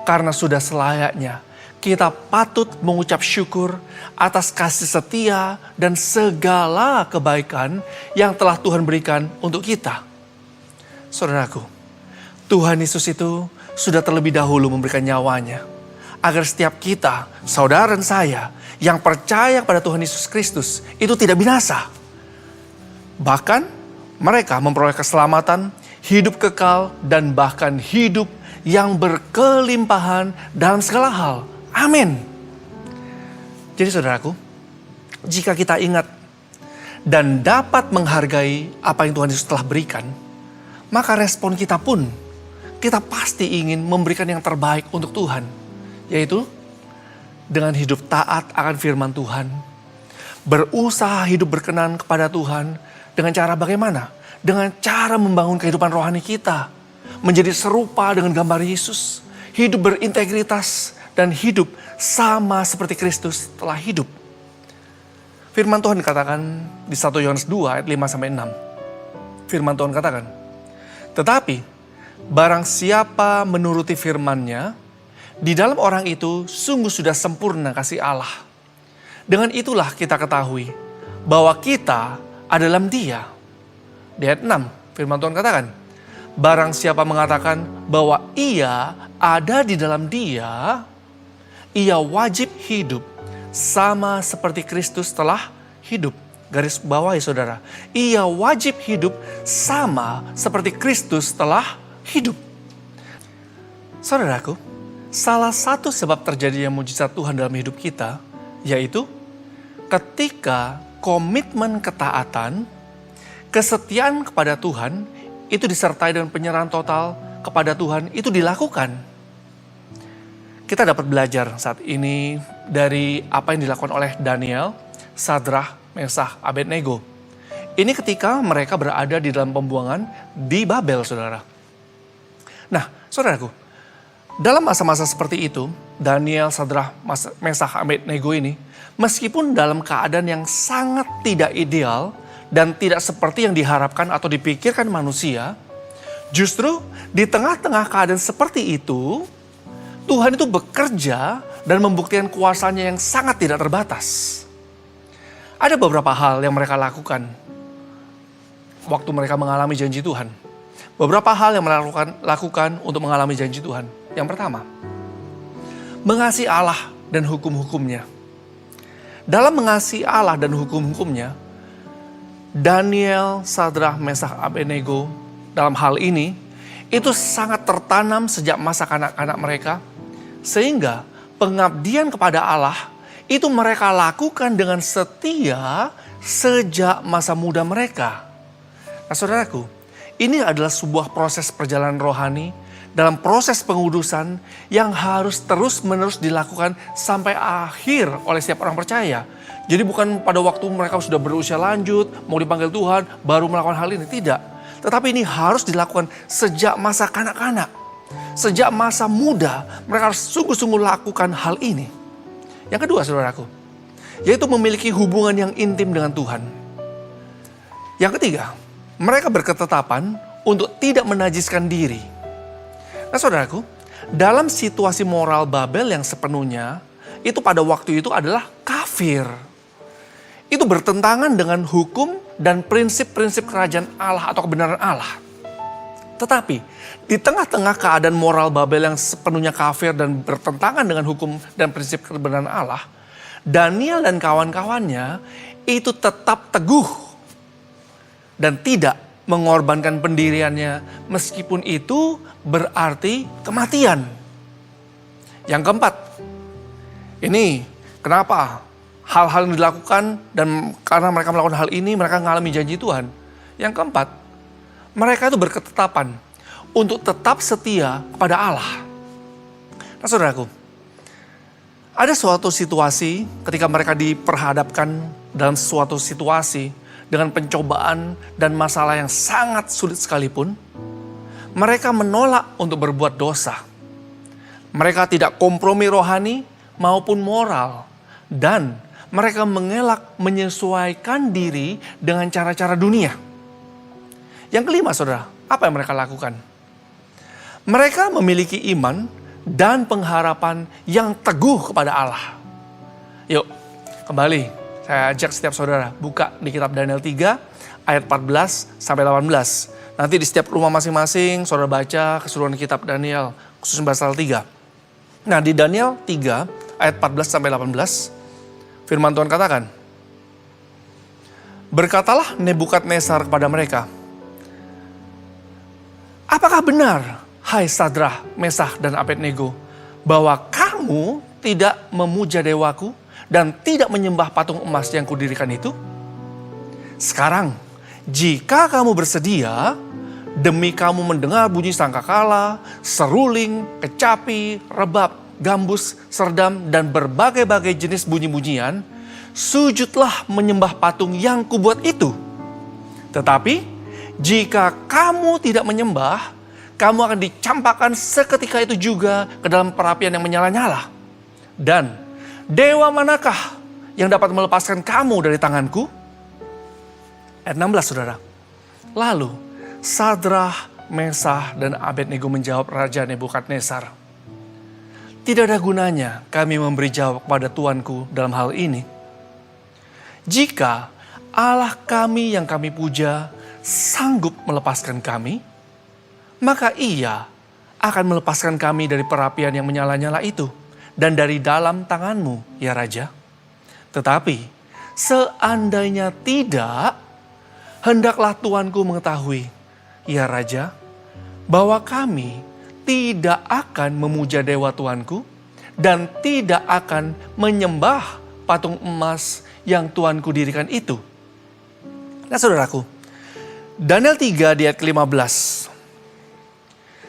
karena sudah selayaknya kita patut mengucap syukur atas kasih setia dan segala kebaikan yang telah Tuhan berikan untuk kita. Saudaraku, Tuhan Yesus itu sudah terlebih dahulu memberikan nyawanya agar setiap kita, saudara dan saya yang percaya pada Tuhan Yesus Kristus itu tidak binasa. Bahkan mereka memperoleh keselamatan, hidup kekal, dan bahkan hidup yang berkelimpahan dalam segala hal. Amin. Jadi saudaraku, jika kita ingat dan dapat menghargai apa yang Tuhan Yesus telah berikan, maka respon kita pun, kita pasti ingin memberikan yang terbaik untuk Tuhan. Yaitu dengan hidup taat akan firman Tuhan, berusaha hidup berkenan kepada Tuhan dengan cara bagaimana? Dengan cara membangun kehidupan rohani kita, menjadi serupa dengan gambar Yesus, hidup berintegritas, dan hidup sama seperti Kristus telah hidup. Firman Tuhan dikatakan di 1 Yohanes 2 ayat 5-6. Firman Tuhan katakan, tetapi barang siapa menuruti firman-Nya, di dalam orang itu sungguh sudah sempurna kasih Allah. Dengan itulah kita ketahui bahwa kita ada dalam Dia. Di ayat 6, firman Tuhan katakan, barang siapa mengatakan bahwa ia ada di dalam Dia, ia wajib hidup sama seperti Kristus telah hidup. Garis bawah ya saudara, ia wajib hidup sama seperti Kristus telah hidup. Saudaraku, salah satu sebab terjadinya mujizat Tuhan dalam hidup kita, yaitu ketika komitmen ketaatan, kesetiaan kepada Tuhan itu disertai dengan penyerahan total kepada Tuhan itu dilakukan. Kita dapat belajar saat ini dari apa yang dilakukan oleh Daniel, Sadrah, Mesakh, Abednego. Ini ketika mereka berada di dalam pembuangan di Babel, saudara. Nah, saudaraku, dalam masa-masa seperti itu, Daniel, Sadrah, Mesakh, Abednego ini, meskipun dalam keadaan yang sangat tidak ideal dan tidak seperti yang diharapkan atau dipikirkan manusia, justru di tengah-tengah keadaan seperti itu, Tuhan itu bekerja dan membuktikan kuasanya yang sangat tidak terbatas. Ada beberapa hal yang mereka lakukan waktu mereka mengalami janji Tuhan. Beberapa hal yang mereka lakukan untuk mengalami janji Tuhan. Yang pertama, mengasihi Allah dan hukum-hukumnya. Dalam mengasihi Allah dan hukum-hukumnya, Daniel, Sadrah, Meshach, Abednego dalam hal ini itu sangat tertanam sejak masa kanak-kanak mereka, sehingga pengabdian kepada Allah itu mereka lakukan dengan setia sejak masa muda mereka. Nah saudaraku, ini adalah sebuah proses perjalanan rohani dalam proses pengudusan yang harus terus-menerus dilakukan sampai akhir oleh setiap orang percaya. Jadi bukan pada waktu mereka sudah berusia lanjut, mau dipanggil Tuhan, baru melakukan hal ini. Tidak. Tetapi ini harus dilakukan sejak masa kanak-kanak. Sejak masa muda, mereka harus sungguh-sungguh lakukan hal ini. Yang kedua saudaraku, yaitu memiliki hubungan yang intim dengan Tuhan. Yang ketiga, mereka berketetapan untuk tidak menajiskan diri. Nah saudaraku, dalam situasi moral Babel yang sepenuhnya, itu pada waktu itu adalah kafir. Itu bertentangan dengan hukum dan prinsip-prinsip kerajaan Allah atau kebenaran Allah. Tetapi di tengah-tengah keadaan moral Babel yang sepenuhnya kafir dan bertentangan dengan hukum dan prinsip kebenaran Allah, Daniel dan kawan-kawannya itu tetap teguh dan tidak mengorbankan pendiriannya meskipun itu berarti kematian. Yang keempat, ini kenapa hal-hal yang dilakukan dan karena mereka melakukan hal ini mereka mengalami janji Tuhan. Yang keempat, mereka itu berketetapan untuk tetap setia kepada Allah. Nah saudaraku, ada suatu situasi ketika mereka diperhadapkan dalam suatu situasi dengan pencobaan dan masalah yang sangat sulit sekalipun, mereka menolak untuk berbuat dosa. Mereka tidak kompromi rohani maupun moral, dan mereka mengelak menyesuaikan diri dengan cara-cara dunia. Yang kelima saudara, apa yang mereka lakukan? Mereka memiliki iman dan pengharapan yang teguh kepada Allah. Yuk, kembali saya ajak setiap saudara buka di kitab Daniel 3 ayat 14 sampai 18. Nanti di setiap rumah masing-masing saudara baca keseluruhan kitab Daniel, khusus pasal 3. Nah di Daniel 3 ayat 14 sampai 18, firman Tuhan katakan, berkatalah Nebukadnezar kepada mereka, apakah benar, hai Sadrah, Meshach, dan Abednego, bahwa kamu tidak memuja dewaku dan tidak menyembah patung emas yang kudirikan itu? Sekarang, jika kamu bersedia, demi kamu mendengar bunyi sangkakala, seruling, kecapi, rebab, gambus, serdam, dan berbagai-bagai jenis bunyi-bunyian, sujudlah menyembah patung yang kubuat itu. Tetapi, jika kamu tidak menyembah, kamu akan dicampakkan seketika itu juga ke dalam perapian yang menyala-nyala. Dan dewa manakah yang dapat melepaskan kamu dari tanganku? Ayat 16 saudara. Lalu Sadrah, Meshach, dan Abednego menjawab Raja Nebukadnezar, tidak ada gunanya kami memberi jawab kepada Tuanku dalam hal ini. Jika Allah kami yang kami puja sanggup melepaskan kami, maka ia akan melepaskan kami dari perapian yang menyala-nyala itu dan dari dalam tanganmu, ya Raja. Tetapi seandainya tidak, hendaklah Tuanku mengetahui, ya Raja, bahwa kami tidak akan memuja dewa Tuanku dan tidak akan menyembah patung emas yang Tuanku dirikan itu. Nah saudaraku, Daniel 3 di ayat ke-15.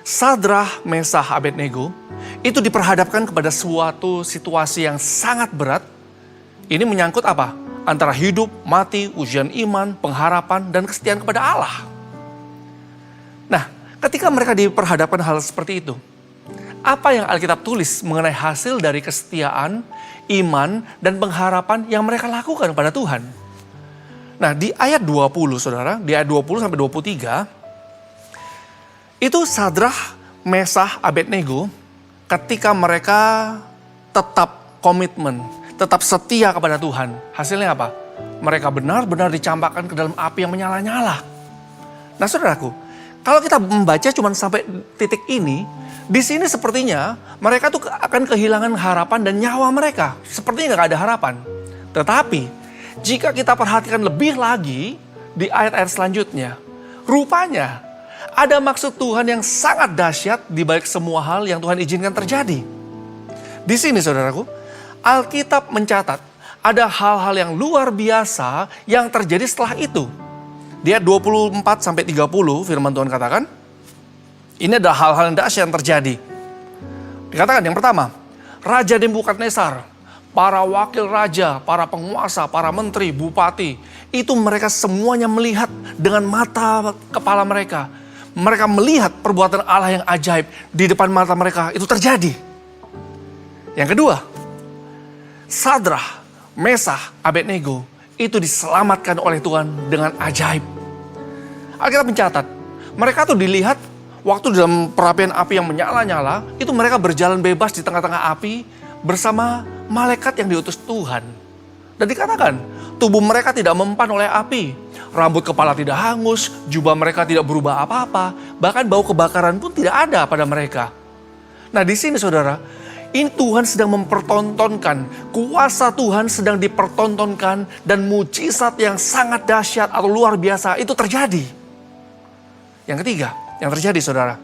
Sadrah, Meshach, Abednego itu diperhadapkan kepada suatu situasi yang sangat berat. Ini menyangkut apa? Antara hidup, mati, ujian iman, pengharapan, dan kesetiaan kepada Allah. Nah, ketika mereka diperhadapkan hal seperti itu, apa yang Alkitab tulis mengenai hasil dari kesetiaan, iman, dan pengharapan yang mereka lakukan kepada Tuhan? Nah, di ayat 20 saudara, di ayat 20 sampai 23, itu Sadrah, Meshach, Abednego ketika mereka tetap komitmen, tetap setia kepada Tuhan. Hasilnya apa? Mereka benar-benar dicampakkan ke dalam api yang menyala-nyala. Nah saudaraku, kalau kita membaca cuma sampai titik ini, di sini sepertinya mereka tuh akan kehilangan harapan dan nyawa mereka. Sepertinya gak ada harapan. Tetapi jika kita perhatikan lebih lagi di ayat-ayat selanjutnya, rupanya ada maksud Tuhan yang sangat dahsyat di balik semua hal yang Tuhan izinkan terjadi. Di sini saudaraku, Alkitab mencatat ada hal-hal yang luar biasa yang terjadi setelah itu. Di ayat 24-30 firman Tuhan katakan, ini adalah hal-hal yang dahsyat yang terjadi. Dikatakan yang pertama, Raja Nebukadnezar, para wakil raja, para penguasa, para menteri, bupati, itu mereka semuanya melihat dengan mata kepala mereka. Mereka melihat perbuatan Allah yang ajaib di depan mata mereka itu terjadi. Yang kedua, Sadrah, Mesah, Abednego itu diselamatkan oleh Tuhan dengan ajaib. Alkitab mencatat, mereka tuh dilihat waktu dalam perapian api yang menyala-nyala, itu mereka berjalan bebas di tengah-tengah api bersama malaikat yang diutus Tuhan. Dan dikatakan, tubuh mereka tidak mempan oleh api. Rambut kepala tidak hangus, jubah mereka tidak berubah apa-apa. Bahkan bau kebakaran pun tidak ada pada mereka. Nah di sini saudara, ini Tuhan sedang mempertontonkan, kuasa Tuhan sedang dipertontonkan dan mujizat yang sangat dahsyat atau luar biasa itu terjadi. Yang ketiga, yang terjadi saudara,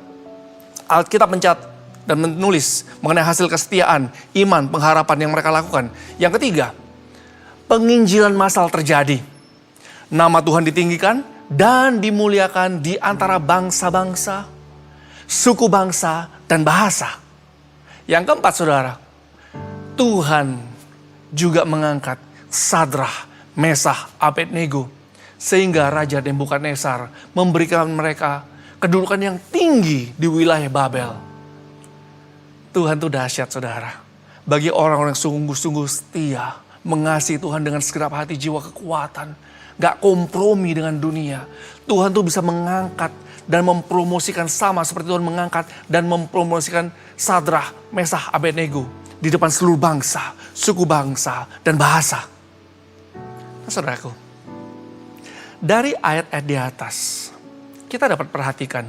Alkitab mencatat dan menulis mengenai hasil kesetiaan, iman, pengharapan yang mereka lakukan. Yang ketiga, penginjilan massal terjadi. Nama Tuhan ditinggikan dan dimuliakan di antara bangsa-bangsa, suku bangsa, dan bahasa. Yang keempat saudara, Tuhan juga mengangkat Sadrah, Mesah, Abednego. Sehingga Raja Nebukadnezar memberikan mereka kedudukan yang tinggi di wilayah Babel. Tuhan itu dahsyat saudara. Bagi orang-orang yang sungguh-sungguh setia, mengasihi Tuhan dengan segenap hati, jiwa, kekuatan. Gak kompromi dengan dunia. Tuhan tuh bisa mengangkat dan mempromosikan sama seperti Tuhan mengangkat dan mempromosikan Sadrah, Mesah, Abednego di depan seluruh bangsa, suku bangsa, dan bahasa. Nah, saudaraku, dari ayat-ayat di atas, kita dapat perhatikan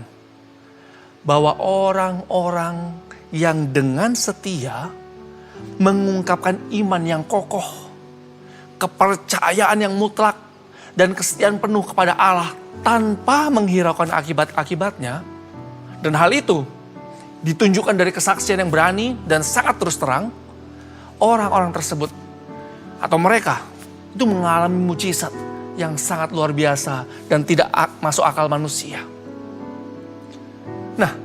bahwa orang-orang yang dengan setia mengungkapkan iman yang kokoh, kepercayaan yang mutlak, dan kesetiaan penuh kepada Allah tanpa menghiraukan akibat-akibatnya. Dan hal itu ditunjukkan dari kesaksian yang berani dan sangat terus terang. Orang-orang tersebut atau mereka itu mengalami mujizat yang sangat luar biasa dan tidak masuk akal manusia. Nah,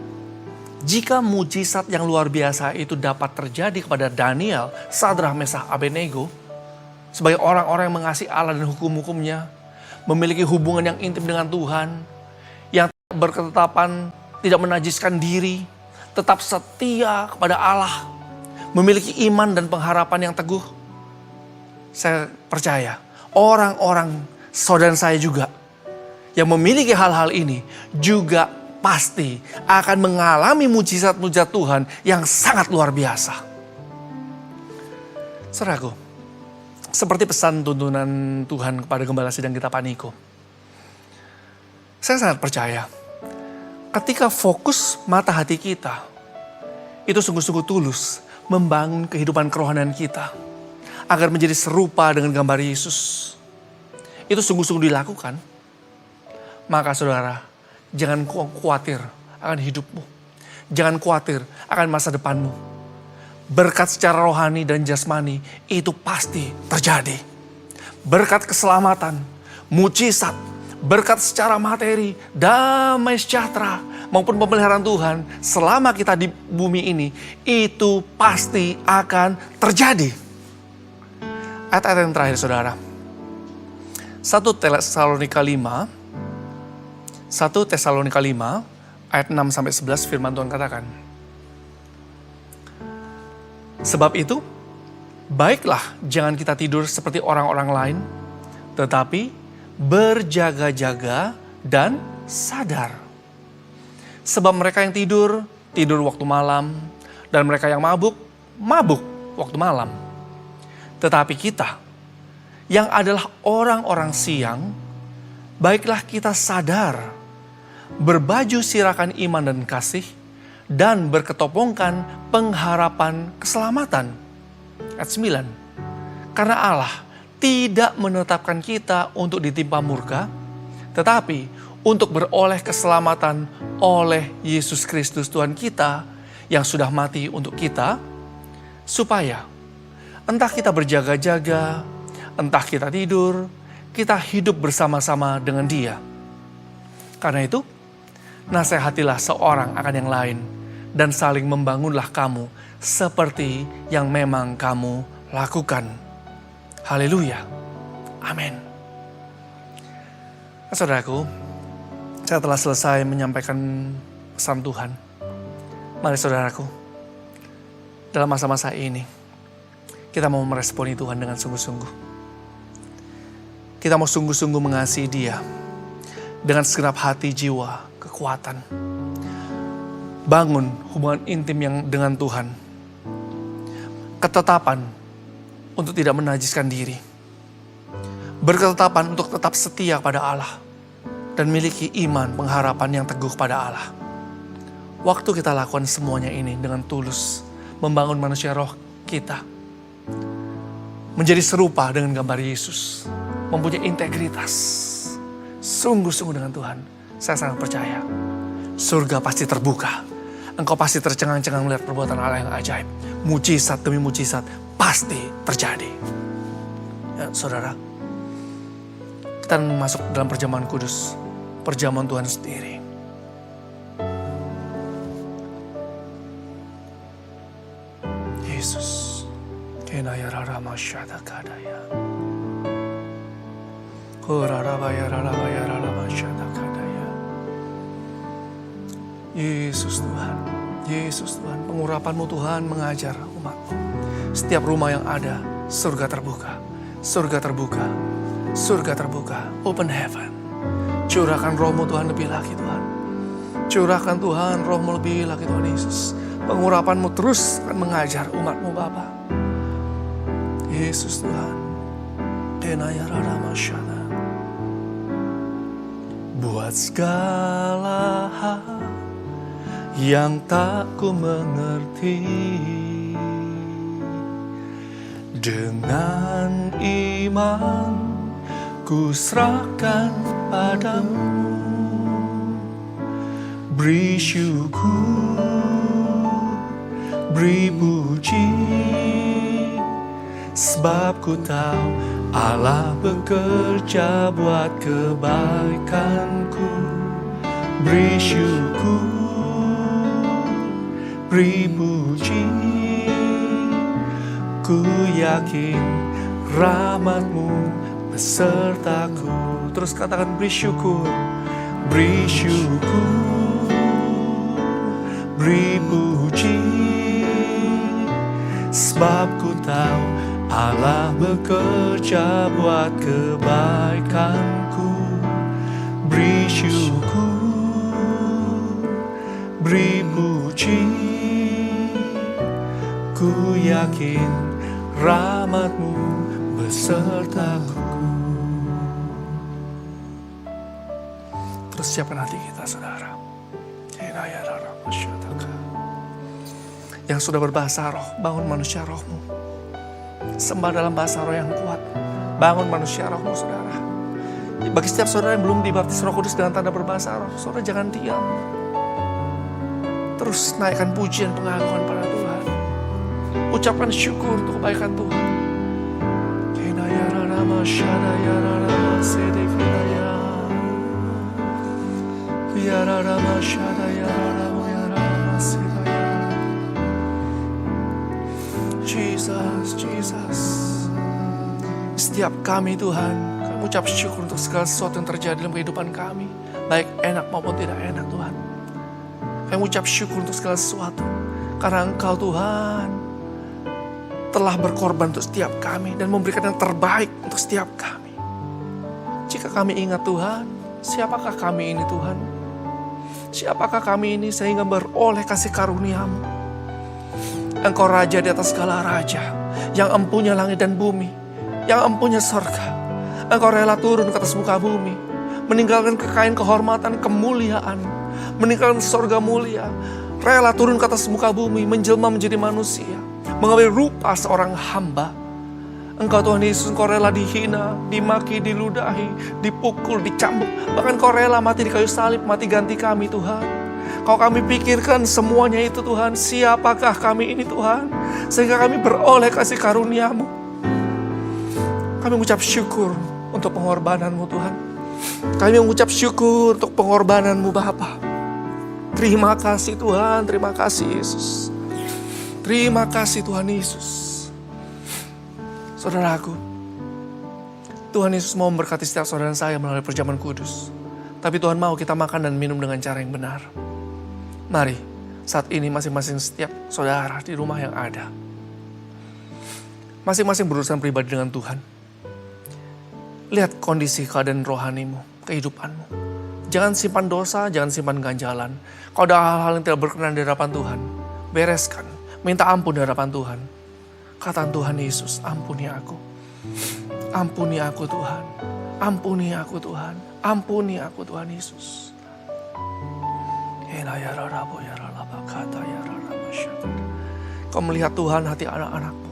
jika mujizat yang luar biasa itu dapat terjadi kepada Daniel, Sadrah, Mesah, Abednego, sebagai orang-orang yang mengasihi Allah dan hukum-hukumnya, memiliki hubungan yang intim dengan Tuhan, yang berketetapan, tidak menajiskan diri, tetap setia kepada Allah, memiliki iman dan pengharapan yang teguh. Saya percaya orang-orang saudara saya juga yang memiliki hal-hal ini juga pasti akan mengalami mujizat-mujizat Tuhan yang sangat luar biasa. Saudaraku, seperti pesan tuntunan Tuhan kepada Gembala Sidang kita Pak Niko. Saya sangat percaya ketika fokus mata hati kita itu sungguh-sungguh tulus membangun kehidupan kerohanian kita agar menjadi serupa dengan gambar Yesus. Itu sungguh-sungguh dilakukan. Maka saudara, jangan khawatir akan hidupmu. Jangan khawatir akan masa depanmu. Berkat secara rohani dan jasmani itu pasti terjadi. Berkat keselamatan, mujizat, berkat secara materi, damai sejahtera maupun pemeliharaan Tuhan selama kita di bumi ini itu pasti akan terjadi. Ayat-ayat yang terakhir saudara. 1 Tesalonika 5 ayat 6-11 firman Tuhan katakan. Sebab itu, baiklah jangan kita tidur seperti orang-orang lain, tetapi berjaga-jaga dan sadar. Sebab mereka yang tidur, tidur waktu malam, dan mereka yang mabuk, mabuk waktu malam. Tetapi kita yang adalah orang-orang siang, baiklah kita sadar, berbaju sirakan iman dan kasih, dan berketopongkan pengharapan keselamatan. Ayat 9. Karena Allah tidak menetapkan kita untuk ditimpa murka, tetapi untuk beroleh keselamatan oleh Yesus Kristus Tuhan kita yang sudah mati untuk kita, supaya entah kita berjaga-jaga, entah kita tidur, kita hidup bersama-sama dengan Dia. Karena itu, nasihatilah seorang akan yang lain, dan saling membangunlah kamu seperti yang memang kamu lakukan. Haleluya. Amin. Saudaraku, saya telah selesai menyampaikan pesan Tuhan. Mari saudaraku, dalam masa-masa ini, kita mau meresponi Tuhan dengan sungguh-sungguh. Kita mau sungguh-sungguh mengasihi Dia dengan segenap hati, jiwa, kekuatan. Bangun hubungan intim yang dengan Tuhan. Ketetapan untuk tidak menajiskan diri. Berketetapan untuk tetap setia pada Allah. Dan miliki iman pengharapan yang teguh pada Allah. Waktu kita lakukan semuanya ini dengan tulus, membangun manusia roh kita. Menjadi serupa dengan gambar Yesus. Mempunyai integritas. Sungguh-sungguh dengan Tuhan. Saya sangat percaya. Surga pasti terbuka. Engkau pasti tercengang-cengang melihat perbuatan Allah yang ajaib. Mujizat demi mujizat pasti terjadi. Ya, saudara. Kita masuk dalam perjamuan kudus. Perjamuan Tuhan sendiri. Yesus. Kenaya rara masyada kadaya. Kurarabaya rarabaya rara masyada kadaya. Yesus Tuhan. Yesus Tuhan. Pengurapan-Mu Tuhan mengajar umat-Mu. Setiap rumah yang ada, surga terbuka. Surga terbuka. Surga terbuka. Open heaven. Curahkan roh-Mu Tuhan lebih lagi Tuhan. Curahkan Tuhan roh-Mu lebih lagi Tuhan Yesus. Pengurapan-Mu terus akan mengajar umat-Mu Bapa. Yesus Tuhan. Denaya rara masyada. Buat segala hal yang tak ku mengerti, dengan iman ku serahkan padamu. Beri syukur, beri puji, sebab ku tahu Allah bekerja buat kebaikanku. Beri syukur, beri puji, ku yakin rahmat-Mu besertaku. Terus katakan beri syukur, beri syukur, beri puji, sebab ku tahu Allah bekerja buat kebaikanku. Beri syukur, beri puji, ku yakin rahmat-Mu besertaku. Terus siapkan hati kita saudara. Yang sudah berbahasa roh, bangun manusia rohmu. Sembah dalam bahasa roh yang kuat. Bangun manusia rohmu saudara. Bagi setiap saudara yang belum dibaptis Roh Kudus dengan tanda berbahasa roh, saudara jangan diam. Terus naikkan pujian pengagungan pada Tuhan. Ucapkan syukur untuk kebaikan Tuhan. Jesus, Jesus. Setiap kami Tuhan, kami ucap syukur untuk segala sesuatu yang terjadi dalam kehidupan kami. Baik enak maupun tidak enak Tuhan. Kami ucap syukur untuk segala sesuatu. Karena Engkau Tuhan telah berkorban untuk setiap kami dan memberikan yang terbaik untuk setiap kami. Jika kami ingat Tuhan, siapakah kami ini Tuhan? Siapakah kami ini sehingga beroleh kasih karunia-Mu? Engkau raja di atas segala raja, yang empunya langit dan bumi, yang empunya sorga. Engkau rela turun ke atas muka bumi, meninggalkan kekayaan, kehormatan, kemuliaan, meninggalkan sorga mulia, rela turun ke atas muka bumi, menjelma menjadi manusia, mengambil rupa seorang hamba. Engkau Tuhan Yesus, Engkau rela dihina, dimaki, diludahi, dipukul, dicambuk. Bahkan Engkau rela mati di kayu salib, mati ganti kami Tuhan. Kau kami pikirkan semuanya itu Tuhan, siapakah kami ini Tuhan, sehingga kami beroleh kasih karunia-Mu. Kami mengucap syukur untuk pengorbanan-Mu Tuhan. Kami mengucap syukur untuk pengorbanan-Mu Bapa. Terima kasih Tuhan, terima kasih Yesus. Terima kasih Tuhan Yesus. Saudaraku, Tuhan Yesus mau memberkati setiap saudara saya melalui perjamuan kudus. Tapi Tuhan mau kita makan dan minum dengan cara yang benar. Mari, saat ini masing-masing setiap saudara di rumah yang ada, masing-masing berurusan pribadi dengan Tuhan. Lihat kondisi keadaan rohanimu, kehidupanmu. Jangan simpan dosa, jangan simpan ganjalan. Kalau ada hal-hal yang tidak berkenan di hadapan Tuhan, bereskan. Minta ampun di hadapan Tuhan. Kata Tuhan Yesus, ampuni aku. Ampuni aku Tuhan. Ampuni aku Tuhan. Ampuni aku Tuhan Yesus. Kau melihat Tuhan hati anak-anakmu.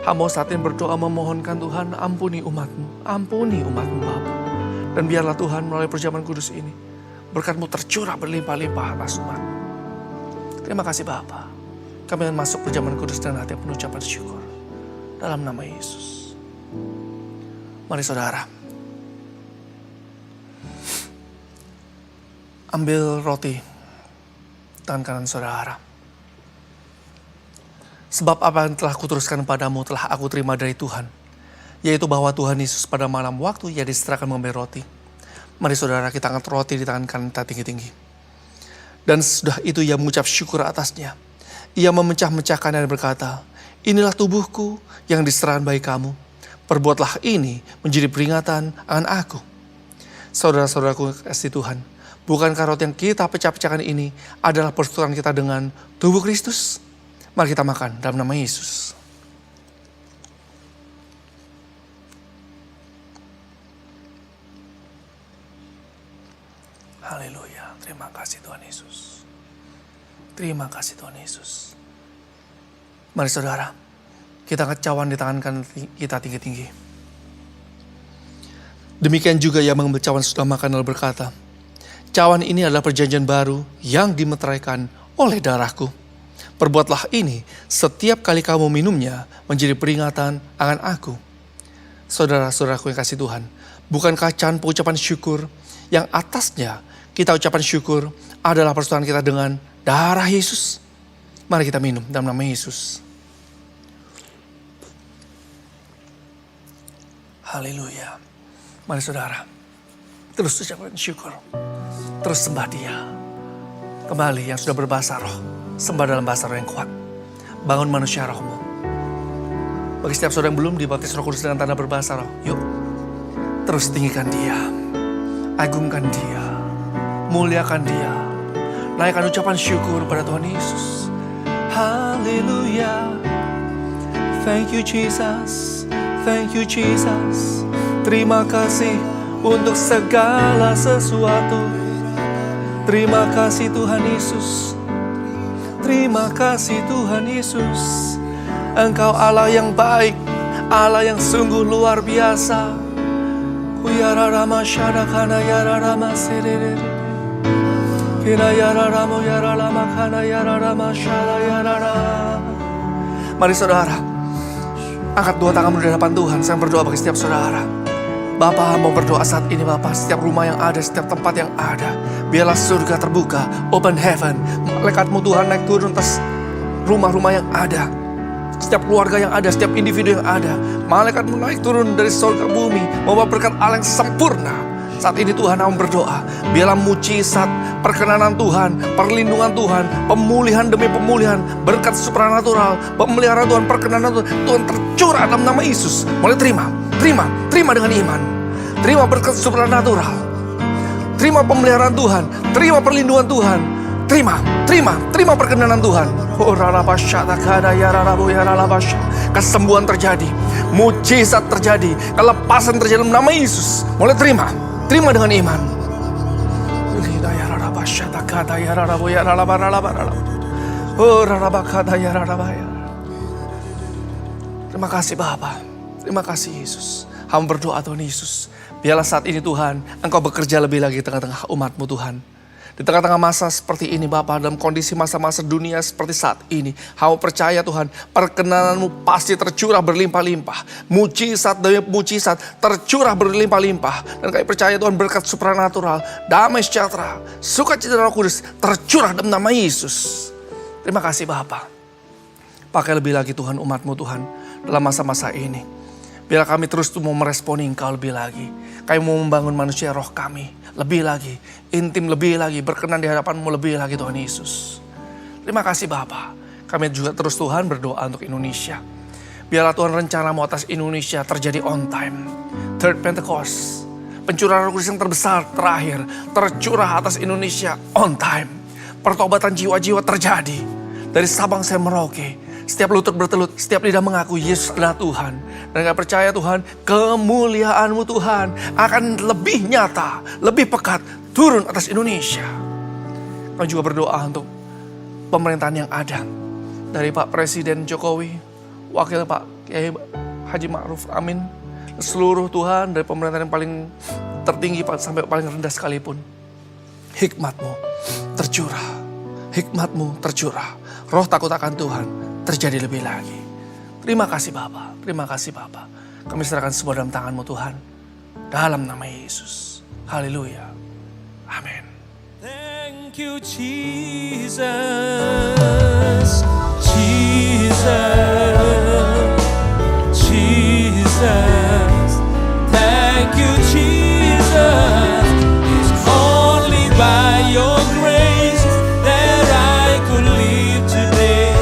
Hamba saat ini berdoa memohonkan Tuhan, ampuni umatmu. Ampuni umatmu Bapa. Dan biarlah Tuhan melalui perjamuan kudus ini, berkat-Mu tercurah berlimpah-limpah atas umat-Mu. Terima kasih Bapa. Kami akan masuk perjamuan kudus dengan hati yang penuh ucapan syukur. Dalam nama Yesus. Mari saudara. Ambil roti tangan kanan saudara. Sebab apa yang telah kuteruskan padamu telah aku terima dari Tuhan. Yaitu bahwa Tuhan Yesus pada malam waktu Ia diserahkan mengambil roti. Mari saudara kita angkat roti di tangan kanan kita tinggi-tinggi. Dan sudah itu Ia mengucap syukur atasnya. Ia memecah-mecahkan dan berkata, inilah tubuhku yang diserahkan bagi kamu. Perbuatlah ini menjadi peringatan akan aku. Saudara-saudaraku kasih Tuhan. Bukankah roti yang kita pecah-pecahkan ini adalah persekutuan kita dengan tubuh Kristus? Mari kita makan dalam nama Yesus. Haleluya. Terima kasih Tuhan Yesus. Terima kasih Tuhan Yesus. Mari saudara, kita angkat cawan di tangan kanan kita tinggi-tinggi. Demikian juga Ia mengambil cawan setelah makan lalu berkata, cawan ini adalah perjanjian baru yang dimeteraikan oleh darahku. Perbuatlah ini setiap kali kamu minumnya menjadi peringatan akan aku. Saudara-saudaraku yang kasih Tuhan, bukankah can pengucapan syukur yang atasnya kita ucapan syukur adalah persekutuan kita dengan darah Yesus? Mari kita minum dalam nama Yesus. Haleluya. Mari saudara, terus ucapkan syukur. Terus sembah Dia. Kembali yang sudah berbahasa roh, sembah dalam bahasa roh yang kuat. Bangun manusia rohmu. Bagi setiap saudara yang belum dibaptis Roh Kudus dengan tanda berbahasa roh, yuk terus tinggikan Dia, agungkan Dia, muliakan Dia, naikkan ucapan syukur pada Tuhan Yesus. Haleluya. Thank you Jesus, thank you Jesus. Terima kasih untuk segala sesuatu. Terima kasih Tuhan Yesus. Terima kasih Tuhan Yesus. Engkau Allah yang baik, Allah yang sungguh luar biasa. Kuyararama syadakana yararama serere. Kina yararamo yararama kana yararama syadayarara. Mari saudara, angkat dua tanganmu di hadapan Tuhan. Saya berdoa bagi setiap saudara. Bapa mau berdoa saat ini Bapa, setiap rumah yang ada, setiap tempat yang ada, biarlah surga terbuka, open heaven. Malaikat-Mu Tuhan naik turun atas rumah-rumah yang ada, setiap keluarga yang ada, setiap individu yang ada. Malaikat-Mu naik turun dari surga bumi, membawa berkat Allah yang sempurna. Saat ini Tuhan mau berdoa, biarlah mujizat, perkenanan Tuhan, perlindungan Tuhan, pemulihan demi pemulihan, berkat supranatural, pemeliharaan Tuhan, perkenanan Tuhan tercurah dalam nama Yesus. Mulai terima dengan iman. Terima berkat supranatural. Terima pemeliharaan Tuhan, terima perlindungan Tuhan, Terima perkenanan Tuhan. Oh, kesembuhan terjadi, mujizat terjadi, kelepasan terjadi dalam nama Yesus. Mulai terima dengan iman. Terima kasih Bapa, terima kasih Yesus. Hamba berdoa Tuhan Yesus, biarlah saat ini Tuhan, Engkau bekerja lebih lagi di tengah-tengah umat-Mu Tuhan. Di tengah-tengah masa seperti ini Bapa, dalam kondisi masa-masa dunia seperti saat ini, hamba percaya Tuhan, perkenanan-Mu pasti tercurah berlimpah-limpah. Mujizat demi mujizat tercurah berlimpah-limpah. Dan kami percaya Tuhan, berkat supranatural, damai sejahtera, sukacita Roh Kudus tercurah dalam nama Yesus. Terima kasih Bapa. Pakai lebih lagi Tuhan umat-Mu Tuhan dalam masa-masa ini. Biar kami terus mau meresponi Engkau lebih lagi. Kami mau membangun manusia roh kami lebih lagi, intim lebih lagi, berkenan di hadapan-Mu lebih lagi Tuhan Yesus. Terima kasih Bapa. Kami juga terus Tuhan berdoa untuk Indonesia. Biarlah Tuhan rencana-Mu atas Indonesia terjadi on time. Third Pentecost, pencurahan Roh Kudus yang terbesar terakhir, tercurah atas Indonesia on time. Pertobatan jiwa-jiwa terjadi dari Sabang sampai Merauke. Setiap lutut bertelut, setiap lidah mengaku Yesus adalah Tuhan. Dan kami percaya Tuhan, kemuliaan-Mu Tuhan akan lebih nyata, lebih pekat turun atas Indonesia. Kami juga berdoa untuk pemerintahan yang ada. Dari Pak Presiden Jokowi, Wakil Pak Kiai Haji Ma'ruf Amin, seluruh Tuhan dari pemerintahan yang paling tertinggi sampai paling rendah sekalipun. Hikmat-Mu tercurah, Hikmat-Mu tercurah. Roh takut akan Tuhan terjadi lebih lagi. Terima kasih Bapa, terima kasih Bapa. Kami serahkan semua dalam tangan-Mu Tuhan. Dalam nama Yesus. Haleluya. Amin. Thank you Jesus, Jesus, Jesus. Thank you Jesus. It's only by your grace that I could live today.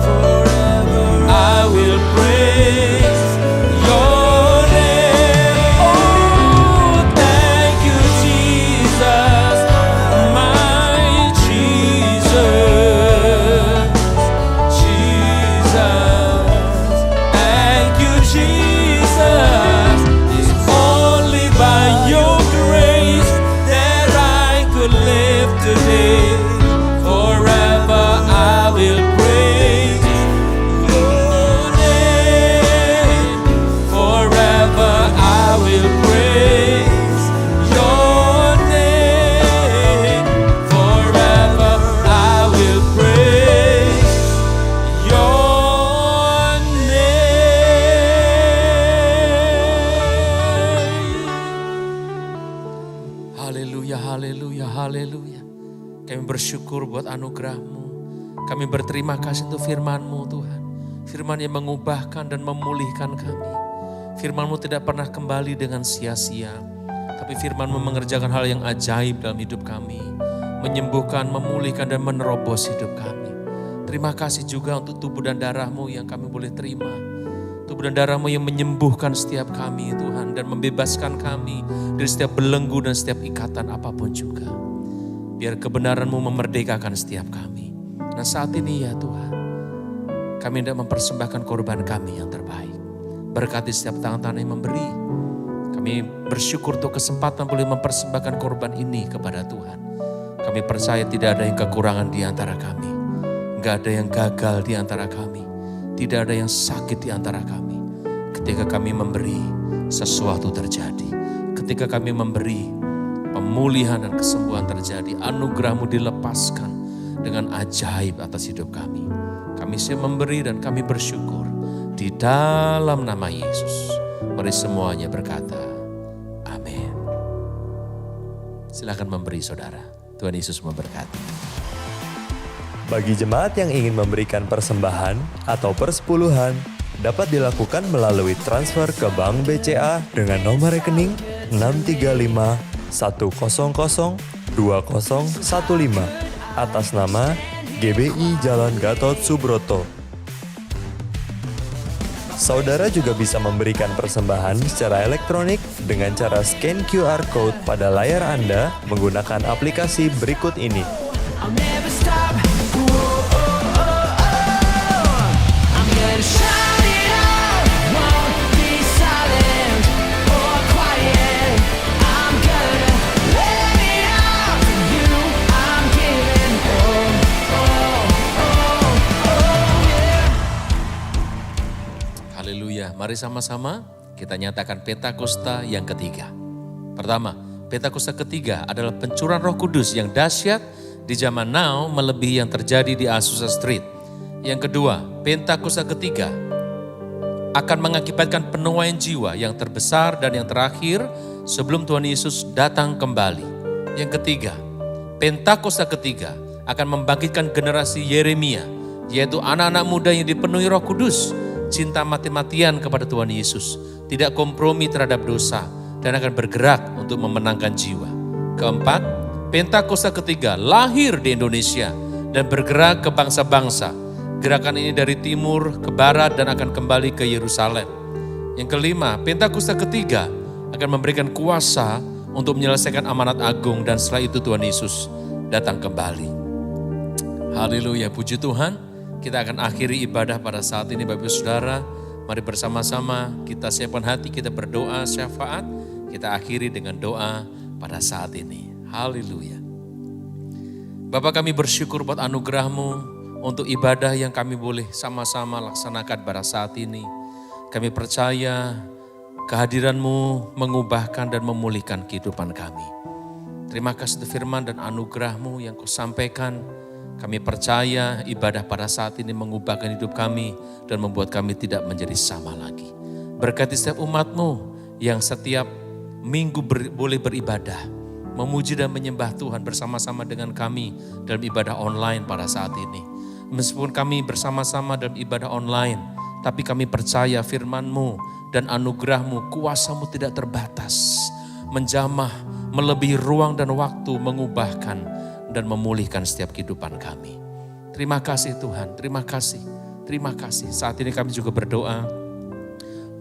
Forever I will praise your name. Oh, thank you Jesus, my Jesus, Jesus. Thank you Jesus. It's only by your grace that I could live today. Forever I will praise your name. Forever I will praise your name. Forever I will praise your name. Haleluya, haleluya, haleluya. Kami bersyukur buat anugerah-Mu. Kami berterima kasih untuk firman-Mu Tuhan. Firman yang mengubahkan dan memulihkan kami. Firman-Mu tidak pernah kembali dengan sia-sia. Tapi firman-Mu mengerjakan hal yang ajaib dalam hidup kami. Menyembuhkan, memulihkan dan menerobos hidup kami. Terima kasih juga untuk tubuh dan darah-Mu yang kami boleh terima. Tubuh dan darah-Mu yang menyembuhkan setiap kami Tuhan. Dan membebaskan kami dari setiap belenggu dan setiap ikatan apapun juga. Biar kebenaran-Mu memerdekakan setiap kami. Nah saat ini ya Tuhan, kami hendak mempersembahkan korban kami yang terbaik. Berkati setiap tangan-tangan yang memberi. Kami bersyukur untuk kesempatan boleh mempersembahkan korban ini kepada Tuhan. Kami percaya tidak ada yang kekurangan di antara kami. Enggak ada yang gagal di antara kami. Tidak ada yang sakit di antara kami. Ketika kami memberi, sesuatu terjadi. Ketika kami memberi, pemulihan dan kesembuhan terjadi. Anugerah-Mu dilepaskan dengan ajaib atas hidup kami. Kami siap memberi dan kami bersyukur. Di dalam nama Yesus. Mari semuanya berkata, amin. Silakan memberi saudara. Tuhan Yesus memberkati. Bagi jemaat yang ingin memberikan persembahan atau persepuluhan, dapat dilakukan melalui transfer ke Bank BCA dengan nomor rekening 635-100-2015 atas nama GBI Jalan Gatot Subroto. Saudara juga bisa memberikan persembahan secara elektronik dengan cara scan QR Code pada layar Anda menggunakan aplikasi berikut ini. I'll never stop. Whoa, oh, oh, oh. I'm gonna shout it out, won't be silent or quiet. I'm gonna let it out to you. I'm giving, oh, oh, oh, oh, yeah. Haleluya. Mari sama-sama kita nyatakan Pentakosta yang ketiga. Pertama, Pentakosta ketiga adalah pencurahan Roh Kudus yang dahsyat di zaman now melebihi yang terjadi di Azusa Street. Yang kedua, Pentakosta ketiga akan mengakibatkan penuaian jiwa yang terbesar dan yang terakhir sebelum Tuhan Yesus datang kembali. Yang ketiga, Pentakosta ketiga akan membangkitkan generasi Yeremia, yaitu anak-anak muda yang dipenuhi Roh Kudus, cinta mati-matian kepada Tuhan Yesus, tidak kompromi terhadap dosa, dan akan bergerak untuk memenangkan jiwa. Keempat, Pentakosta ketiga lahir di Indonesia dan bergerak ke bangsa-bangsa. Gerakan ini dari timur ke barat dan akan kembali ke Yerusalem. Yang kelima, Pentakosta ketiga akan memberikan kuasa untuk menyelesaikan amanat agung dan setelah itu Tuhan Yesus datang kembali. Haleluya, puji Tuhan. Kita akan akhiri ibadah pada saat ini Bapak Ibu Saudara. Mari bersama-sama kita siapkan hati, kita berdoa syafaat. Kita akhiri dengan doa pada saat ini. Haleluya. Bapa, kami bersyukur buat anugerah-Mu untuk ibadah yang kami boleh sama-sama laksanakan pada saat ini. Kami percaya kehadiran-Mu mengubahkan dan memulihkan kehidupan kami. Terima kasih untuk firman dan anugerah-Mu yang Kau sampaikan. Kami percaya ibadah pada saat ini mengubahkan hidup kami dan membuat kami tidak menjadi sama lagi. Berkati setiap umat-Mu yang setiap minggu boleh beribadah, memuji dan menyembah Tuhan bersama-sama dengan kami dalam ibadah online pada saat ini. Meskipun kami bersama-sama dalam ibadah online, tapi kami percaya firman-Mu dan anugerah-Mu, kuasa-Mu tidak terbatas, menjamah, melebihi ruang dan waktu, mengubahkan dan memulihkan setiap kehidupan kami. Terima kasih Tuhan, terima kasih, terima kasih. Saat ini kami juga berdoa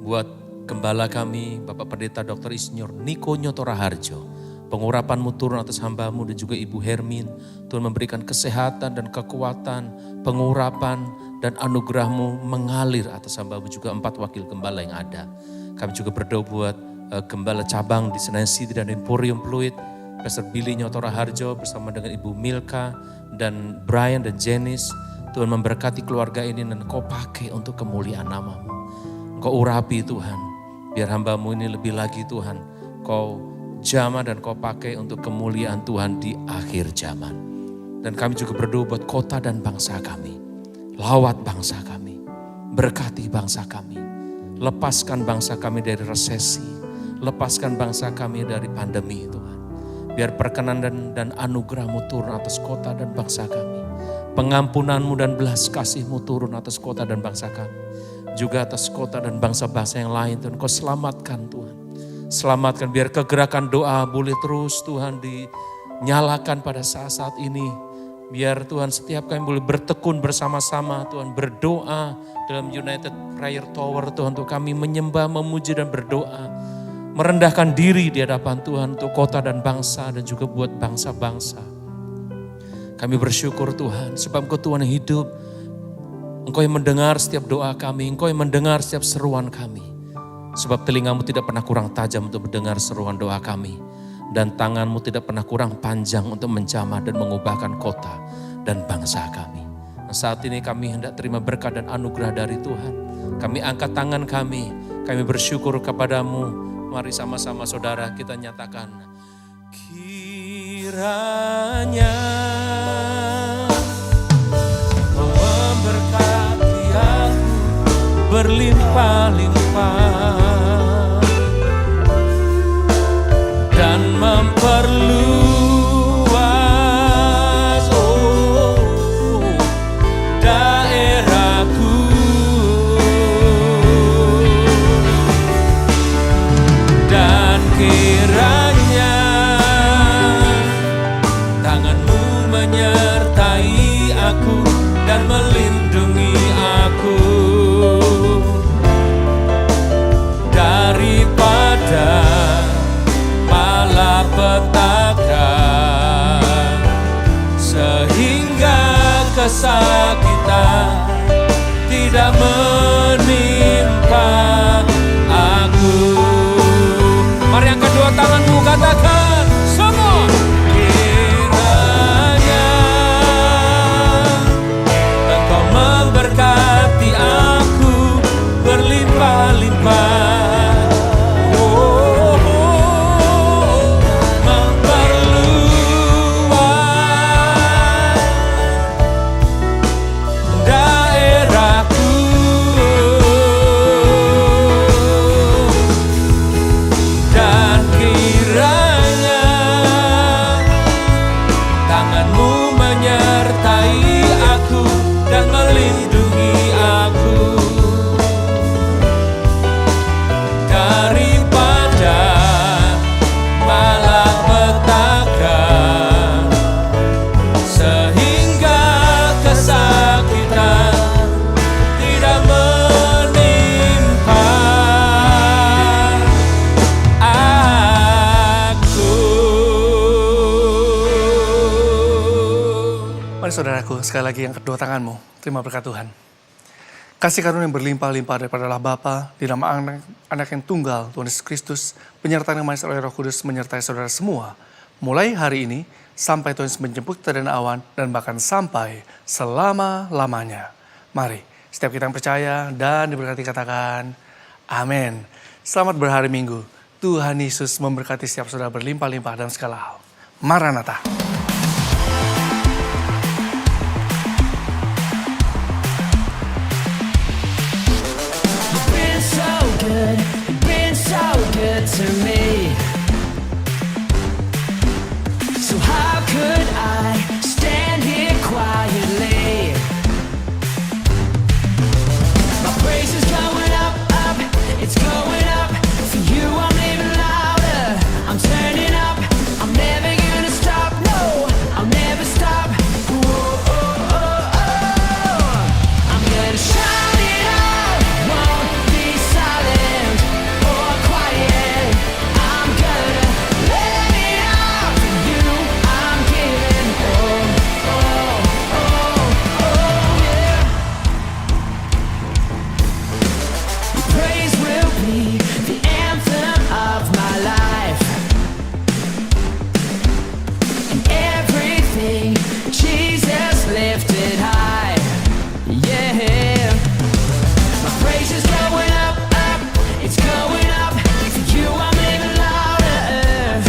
buat Gembala kami, Bapak Pendeta Dr. Insinyur Niko Nyoto Raharjo. Pengurapan-Mu turun atas hamba-Mu dan juga Ibu Hermin. Tuhan memberikan kesehatan dan kekuatan, pengurapan dan anugerah-Mu mengalir atas hamba-Mu juga 4 wakil gembala yang ada. Kami juga berdoa buat gembala cabang di Senayan City dan Emporium Pluit, Pastor Billy Nyoto Raharjo bersama dengan Ibu Milka dan Brian dan Janice. Tuhan memberkati keluarga ini dan Kau pakai untuk kemuliaan nama-Mu. Kau urapi Tuhan. Biar hamba-Mu ini lebih lagi Tuhan, Kau jamah dan Kau pakai untuk kemuliaan Tuhan di akhir zaman. Dan kami juga berdoa buat kota dan bangsa kami. Lawat bangsa kami, berkati bangsa kami. Lepaskan bangsa kami dari resesi, lepaskan bangsa kami dari pandemi Tuhan. Biar perkenan dan anugerah-Mu turun atas kota dan bangsa kami. Pengampunan-Mu dan belas kasih-Mu turun atas kota dan bangsa kami. Juga atas kota dan bangsa-bangsa yang lain Tuhan. Kau selamatkan Tuhan. Selamatkan biar kegerakan doa boleh terus Tuhan dinyalakan pada saat-saat ini. Biar Tuhan setiap kami boleh bertekun bersama-sama Tuhan. Berdoa dalam United Prayer Tower Tuhan. Untuk kami menyembah, memuji dan berdoa. Merendahkan diri di hadapan Tuhan untuk kota dan bangsa dan juga buat bangsa-bangsa. Kami bersyukur Tuhan sebab Engkau Tuhan yang hidup. Engkau yang mendengar setiap doa kami, Engkau yang mendengar setiap seruan kami. Sebab telinga-Mu tidak pernah kurang tajam untuk mendengar seruan doa kami. Dan tangan-Mu tidak pernah kurang panjang untuk menjamah dan mengubahkan kota dan bangsa kami. Nah, saat ini kami hendak terima berkat dan anugerah dari Tuhan. Kami angkat tangan kami bersyukur kepadamu. Mari sama-sama saudara kita nyatakan. Kiranya memberkati aku berlimpah-limpah dan memperluas daerahku dan kiranya tangan-Mu menyertai aku dan melindungi aku tidak menimpa aku. Mari angkat dua tanganmu, katakan semua. Kiranya Engkau memberkati aku berlimpah-limpah. Mari saudaraku, sekali lagi yang kedua tanganmu. Terima berkat Tuhan. Kasih karunia yang berlimpah-limpah daripada Allah Bapa, di nama anak yang tunggal, Tuhan Yesus Kristus, penyertaan yang manis oleh Roh Kudus menyertai saudara semua. Mulai hari ini, sampai Tuhan Yesus menjemput kita dan awan, dan bahkan sampai selama-lamanya. Mari, setiap kita yang percaya dan diberkati katakan, amin. Selamat berhari Minggu. Tuhan Yesus memberkati setiap saudara berlimpah-limpah dalam segala hal. Maranatha. Been so good to me. So how could I stand here quietly? My praise is going up, up, it's going up. For you I'm living louder, I'm turning up. I'm never gonna stop, no, I'll never stop. Whoa, oh, oh, oh. I'm gonna shout it out, won't be silent or quiet. I'm gonna let it out for you. I'm giving, oh, oh, oh, oh, yeah. Your praise will be the anthem of my life. And everything Jesus lifted high, yeah. My praise is going up, up, it's going up. For you I'm living louder,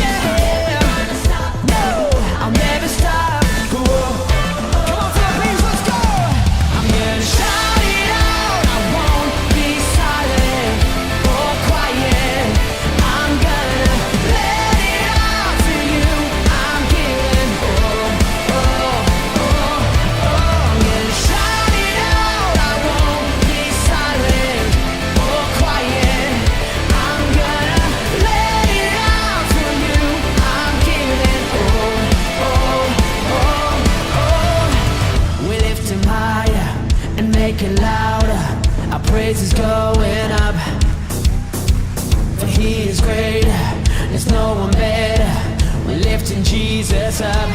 yeah. No, I'll never stop. Whoa. Come on Philippines, let's go. I'm gonna shout it out, I won't be silent or quiet. I'm gonna let it out for you. I'm giving, oh, oh, oh, oh. I'm gonna shout it out, I won't be silent or quiet. I'm gonna let it out for you. I'm giving, oh, oh, oh, oh. We lift him higher and make it louder. Our praise is going up. For he is greater, there's no one better. We're lifting Jesus up.